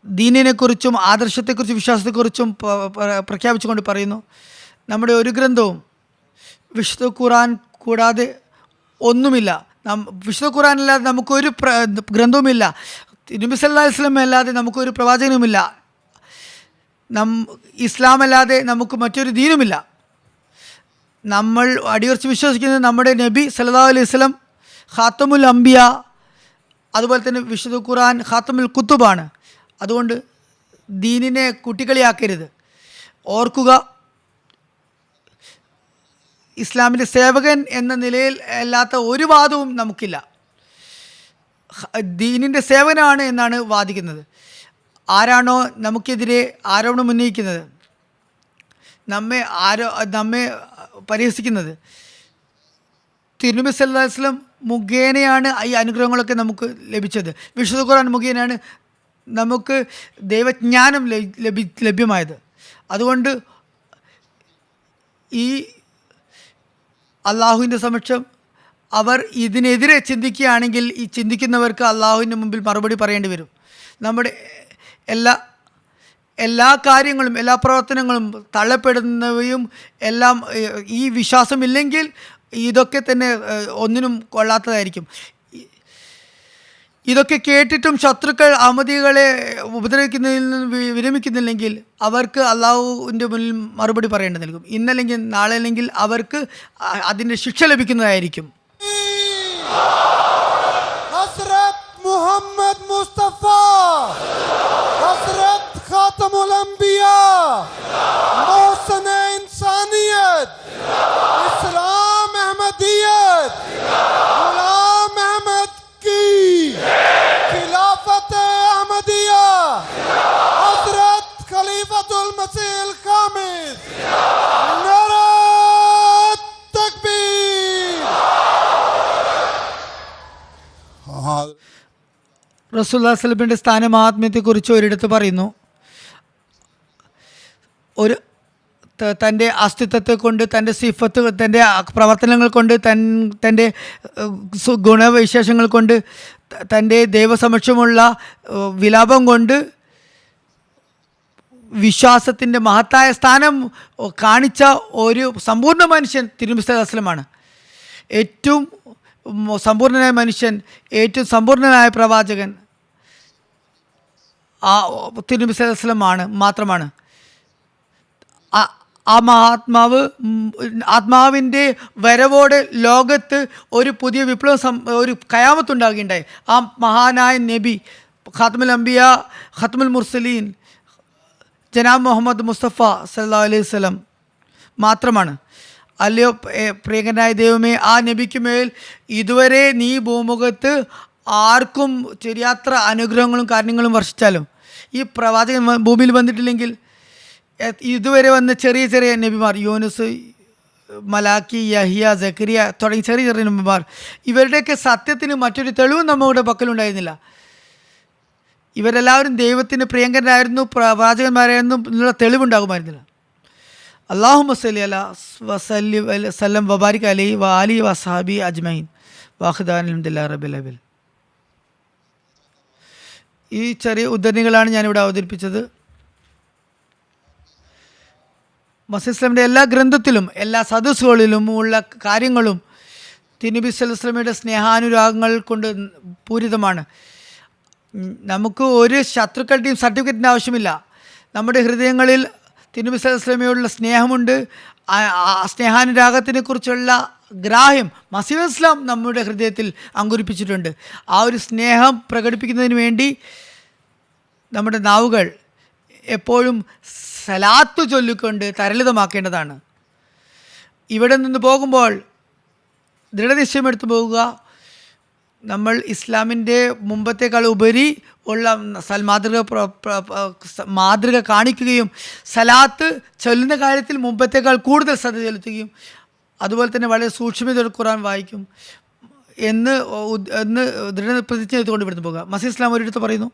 ദീനിനെക്കുറിച്ചും ആദർശത്തെക്കുറിച്ചും വിശ്വാസത്തെക്കുറിച്ചും പ്രഖ്യാപിച്ചുകൊണ്ട് പറയുന്നു, നമ്മുടെ ഒരു ഗ്രന്ഥവും വിശുദ്ധ ഖുർആൻ കൂടാതെ ഒന്നുമില്ല. വിശുദ്ധ ഖുർആൻ അല്ലാതെ നമുക്കൊരു ഗ്രന്ഥവുമില്ല. നബി സല്ലല്ലാഹു അലൈഹി വസല്ലം അല്ലാതെ നമുക്കൊരു പ്രവാചകനുമില്ല. ഇസ്ലാം അല്ലാതെ നമുക്ക് മറ്റൊരു ദീനുമില്ല. നമ്മൾ അടിയുറച്ച് വിശ്വസിക്കുന്നത് നമ്മുടെ നബി സല്ലല്ലാഹു അലൈഹി വസല്ലം ഖാത്തമുൽ അംബിയ, അതുപോലെ തന്നെ വിശുദ്ധ ഖുർആൻ ഖാത്തമുൽ കുത്തുബാണ്. അതുകൊണ്ട് ദീനിനെ കുട്ടികളിയാക്കരുത്. ഓർക്കുക, ഇസ്ലാമിൻ്റെ സേവകൻ എന്ന നിലയിൽ അല്ലാത്ത ഒരു വാദവും നമുക്കില്ല. ദീനിൻ്റെ സേവനാണ് എന്നാണ് വാദിക്കുന്നത്. ആരാണോ നമുക്കെതിരെ ആരോപണം ഉന്നയിക്കുന്നത്, നമ്മെ പരിഹസിക്കുന്നത്. തിരുനബി സല്ലല്ലാഹു അലൈഹി വസല്ലം മുഖേനയാണ് ഈ അനുഗ്രഹങ്ങളൊക്കെ നമുക്ക് ലഭിച്ചത്. വിശുദ്ധ ഖുർആൻ മുഖേനയാണ് നമുക്ക് ദൈവജ്ഞാനം ലഭ്യമായത്. അതുകൊണ്ട് ഈ അള്ളാഹുവിൻ്റെ സമക്ഷം അവർ ഇതിനെതിരെ ചിന്തിക്കുകയാണെങ്കിൽ ഈ ചിന്തിക്കുന്നവർക്ക് അള്ളാഹുവിൻ്റെ മുമ്പിൽ മറുപടി പറയേണ്ടി വരും. നമ്മുടെ എല്ലാ കാര്യങ്ങളും എല്ലാ പ്രവർത്തനങ്ങളും തള്ളപ്പെടുന്നവയും എല്ലാം ഈ വിശ്വാസമില്ലെങ്കിൽ ഇതൊക്കെ തന്നെ ഒന്നിനും കൊള്ളാത്തതായിരിക്കും. ഇതൊക്കെ കേട്ടിട്ടും ശത്രുക്കൾ അഹമ്മദികളെ ഉപദ്രവിക്കുന്നതിൽ നിന്ന് വിരമിക്കുന്നില്ലെങ്കിൽ അവർക്ക് അള്ളാഹുവിൻ്റെ മുന്നിൽ മറുപടി പറയേണ്ടി നൽകും. ഇന്നല്ലെങ്കിൽ നാളെ അല്ലെങ്കിൽ അവർക്ക് അതിൻ്റെ ശിക്ഷ ലഭിക്കുന്നതായിരിക്കും. हजरत मोहम्मद मुस्तफ़ा, हजरत खातमुल अंबिया, मौसन इंसानियत, इस्लाम अहमदियत, गुलाम अहमद की खिलाफत अहमदिया, हजरत खलीफतुल मसीह अल कामिल, नारा तकबीर। हाँ റസൂലുള്ളാഹി സ്വല്ലല്ലാഹു അലൈഹി വസല്ലമയുടെ സ്ഥാനമഹാത്മ്യത്തെക്കുറിച്ച് ഒരിടത്ത് പറയുന്നു, തൻ്റെ അസ്തിത്വത്തെ കൊണ്ട്, തൻ്റെ സിഫത്ത്, തൻ്റെ പ്രവർത്തനങ്ങൾ കൊണ്ട്, തൻ്റെ ഗുണവിശേഷങ്ങൾ കൊണ്ട്, തൻ്റെ ദൈവസമക്ഷമുള്ള വിലാപം കൊണ്ട് വിശ്വാസത്തിൻ്റെ മഹത്തായ സ്ഥാനം കാണിച്ച ഒരു സമ്പൂർണ്ണ മനുഷ്യൻ തിരുനബി സല്ലല്ലാഹു അലൈഹി വസല്ലമാണ്. ഏറ്റവും സമ്പൂർണനായ മനുഷ്യൻ, ഏറ്റവും സമ്പൂർണനായ പ്രവാചകൻ തിരുനബി സല്ലല്ലാഹു അലൈഹി വസല്ലം മാത്രമാണ്. ആ ആത്മാവിൻ്റെ വരവോടെ ലോകത്ത് ഒരു പുതിയ വിപ്ലവം, ഒരു ഖയാമത്തുണ്ടാകുകയുണ്ടായി. ആ മഹാനായ നബി ഖാത്തമുൽ അംബിയ, ഖാത്തമുൽ മുർസലീൻ ജനാബ് മുഹമ്മദ് മുസ്തഫ സല്ലല്ലാഹു അലൈഹി വസല്ലം മാത്രമാണ്. അല്ലയോ പ്രിയങ്കനായ ദൈവമേ, ആ നബിക്ക് മേൽ ഇതുവരെ നീ ഭൂമുഖത്ത് ആർക്കും ചെറിയാത്ര അനുഗ്രഹങ്ങളും കാരണങ്ങളും വർഷിച്ചാലും ഈ പ്രവാചകൻ ഭൂമിയിൽ വന്നിട്ടില്ലെങ്കിൽ ഇതുവരെ വന്ന ചെറിയ ചെറിയ നബിമാർ, യൂനുസ്, മലാക്കി, യഹിയ, സക്കരിയ തുടങ്ങി ചെറിയ ചെറിയ നബിമാർ, ഇവരുടെയൊക്കെ സത്യത്തിന് മറ്റൊരു തെളിവും നമ്മുടെ പക്കലുണ്ടായിരുന്നില്ല. ഇവരെല്ലാവരും ദൈവത്തിന് പ്രിയങ്കരായിരുന്നു, പ്രവാചകന്മാരായിരുന്നു എന്നുള്ള തെളിവുണ്ടാകുമായിരുന്നില്ല. അല്ലാഹുമ്മ സല്ലി അലാ വസല്ലി വസല്ലം വബാരിക് അലൈഹി വആലിഹി വസ്ഹബി അജ്മഈൻ വഖദാന അൽഹംദുലില്ലാഹി റബ്ബിൽ ആലമീൻ. ഈ ചെറിയ ഉദ്ധരണികളാണ് ഞാനിവിടെ അവതരിപ്പിച്ചത്. മസീഹ് ഇസ്ലാമിൻ്റെ എല്ലാ ഗ്രന്ഥത്തിലും എല്ലാ സദസ്സുകളിലും ഉള്ള കാര്യങ്ങളും തിരുനബി സല്ലല്ലാഹു അലൈഹി വസല്ലമയുടെ സ്നേഹാനുരാഗങ്ങൾ കൊണ്ട് പൂരിതമാണ്. നമുക്ക് ഒരു ശത്രുക്കളുടെയും സർട്ടിഫിക്കറ്റിൻ്റെ ആവശ്യമില്ല. നമ്മുടെ ഹൃദയങ്ങളിൽ തിരുനബി സല്ലല്ലാഹു അലൈഹി വസല്ലമയോടുള്ള സ്നേഹമുണ്ട്. സ്നേഹാനുരാഗത്തിനെ കുറിച്ചുള്ള ഗ്രാഹ്യം മസീഹ് ഇസ്ലാം നമ്മുടെ ഹൃദയത്തിൽ അങ്കുരിപ്പിച്ചിട്ടുണ്ട്. ആ ഒരു സ്നേഹം പ്രകടിപ്പിക്കുന്നതിന് വേണ്ടി നമ്മുടെ നാവുകൾ എപ്പോഴും സലാത്ത് ചൊല്ലിക്കൊണ്ട് തരളിതമാക്കേണ്ടതാണ്. ഇവിടെ നിന്ന് പോകുമ്പോൾ ദൃഢനിശ്ചയമെടുത്ത് പോകുക. നമ്മൾ ഇസ്ലാമിൻ്റെ മുമ്പത്തേക്കാൾ ഉപരി ഉള്ള മാതൃക കാണിക്കുകയും സലാത്ത് ചൊല്ലുന്ന കാര്യത്തിൽ മുമ്പത്തേക്കാൾ കൂടുതൽ ശ്രദ്ധ ചെലുത്തുകയും അതുപോലെ തന്നെ വളരെ സൂക്ഷ്മതയോടെ ഖുർആൻ വായിക്കും എന്ന് ദൃഢപ്രതിജ്ഞ ചെയ്തുകൊണ്ട് ഇവിടുന്ന് പോകുക. മസീഹ് ഇസ്ലാം ഒരിടത്ത് പറയുന്നു,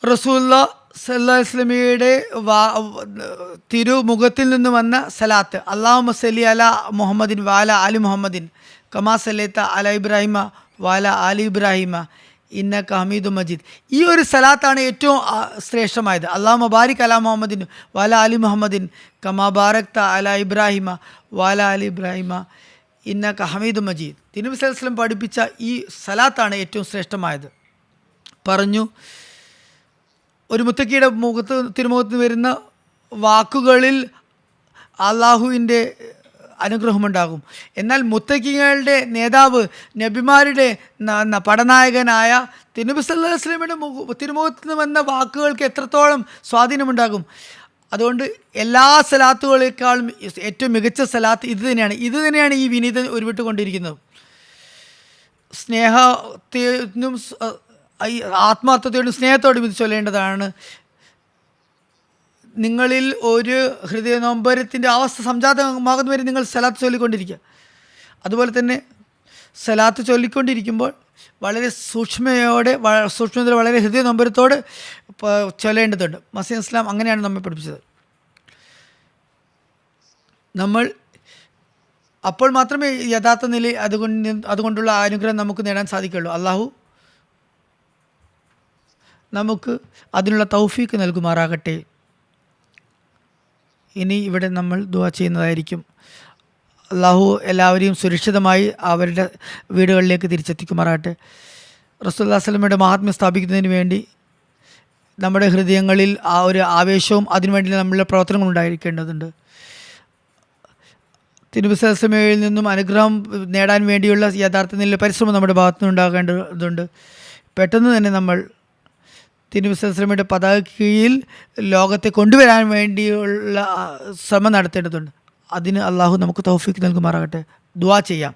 റസൂലുള്ളാഹി സ്വല്ലല്ലാഹു അലൈഹി വസല്ലമയുടെ തിരുമുഖത്തിൽ നിന്ന് വന്ന സലാത്ത്, അല്ലാഹുമ്മ സല്ലി അലാ മുഹമ്മദിൻ വഅലാ ആലി മുഹമ്മദിൻ കമാ സല്ലൈത അലാ ഇബ്രാഹിമ വഅലാ ആലി ഇബ്രാഹിമ ഇന്നക ഹമീദും മജീദ്. ഈ ഒരു സലാത്താണ് ഏറ്റവും ശ്രേഷ്ഠമായത്. അല്ലാഹുമ്മ ബാരിക് അലാ മുഹമ്മദിൻ വഅലാ ആലി മുഹമ്മദിൻ കമാ ബാരക്ത അലാ ഇബ്രാഹിമ വഅലാ ആലി ഇബ്രാഹിമ ഇന്നക ഹമീദും മജീദ്. തിരുനബി സല്ലല്ലാഹു അലൈഹി വസല്ലം പഠിപ്പിച്ച ഈ സലാത്താണ് ഏറ്റവും ശ്രേഷ്ഠമായത്. പറഞ്ഞു, ഒരു മുത്തക്കിയുടെ തിരുമുഖത്ത് വരുന്ന വാക്കുകളിൽ അള്ളാഹുവിൻ്റെ അനുഗ്രഹമുണ്ടാകും. എന്നാൽ മുത്തക്കികളുടെ നേതാവ്, നബിമാരുടെ പടനായകനായ തിരുനബി സല്ലല്ലാഹു അലൈഹി വസല്ലമയുടെ തിരുമുഖത്ത് നിന്ന് വന്ന വാക്കുകൾക്ക് എത്രത്തോളം സ്വാധീനമുണ്ടാകും. അതുകൊണ്ട് എല്ലാ സലാത്തുകളേക്കാളും ഏറ്റവും മികച്ച സലാത്ത് ഇത് തന്നെയാണ് ഈ വിനീത ഉരുവിട്ടുകൊണ്ടിരിക്കുന്നത്. സ്നേഹത്തിനും ആത്മാർത്ഥതയോടും സ്നേഹത്തോടും ഇത് ചൊല്ലേണ്ടതാണ്. നിങ്ങളിൽ ഒരു ഹൃദയ നൊമ്പരത്തിൻ്റെ അവസ്ഥ സംജാതമാകുന്നവരെ നിങ്ങൾ സലാത്ത് ചൊല്ലിക്കൊണ്ടിരിക്കുക. അതുപോലെ തന്നെ സലാത്ത് ചൊല്ലിക്കൊണ്ടിരിക്കുമ്പോൾ വളരെ സൂക്ഷ്മതയോടെ വളരെ ഹൃദയ നൊമ്പരത്തോടെ ചൊല്ലേണ്ടതുണ്ട്. മസീഹ് ഇസ്ലാം അങ്ങനെയാണ് നമ്മെ പഠിപ്പിച്ചത്. നമ്മൾ അപ്പോൾ മാത്രമേ യഥാർത്ഥ നില അതുകൊണ്ടുള്ള അനുഗ്രഹം നമുക്ക് നേടാൻ സാധിക്കുകയുള്ളൂ. അള്ളാഹു നമുക്ക് അതിനുള്ള തൗഫീക്ക് നൽകുമാറാകട്ടെ. ഇനി ഇവിടെ നമ്മൾ ദുആ ചെയ്യുന്നതായിരിക്കും. അള്ളാഹു എല്ലാവരെയും സുരക്ഷിതമായി അവരുടെ വീടുകളിലേക്ക് തിരിച്ചെത്തിക്കുമാറാകട്ടെ. റസൂലുള്ളാഹി സ്വല്ലല്ലാഹു അലൈഹി വസല്ലമയുടെ മഹാത്മ്യം സ്ഥാപിക്കുന്നതിന് വേണ്ടി നമ്മുടെ ഹൃദയങ്ങളിൽ ആ ഒരു ആവേശവും അതിനുവേണ്ടി നമ്മളുടെ പ്രവർത്തനങ്ങൾ ഉണ്ടായിരിക്കേണ്ടതുണ്ട്. തിരുനബി സല്ലല്ലാഹു അലൈഹി വസല്ലമയിൽ നിന്നും അനുഗ്രഹം നേടാൻ വേണ്ടിയുള്ള യഥാർത്ഥ നില പരിശ്രമം നമ്മുടെ ഭാഗത്തുനിന്ന് ഉണ്ടാകേണ്ടതുണ്ട്. പെട്ടെന്ന് തന്നെ നമ്മൾ തിരുനബി സല്ലല്ലാഹു അലൈഹി വസല്ലമയുടെ പതാക കീഴിൽ ലോകത്തെ കൊണ്ടുവരാൻ വേണ്ടിയുള്ള ശ്രമം നടത്തേണ്ടതുണ്ട്. അതിന് അള്ളാഹു നമുക്ക് തൗഫീക്ക് നൽകുമാറാകട്ടെ. ദുആ ചെയ്യാം.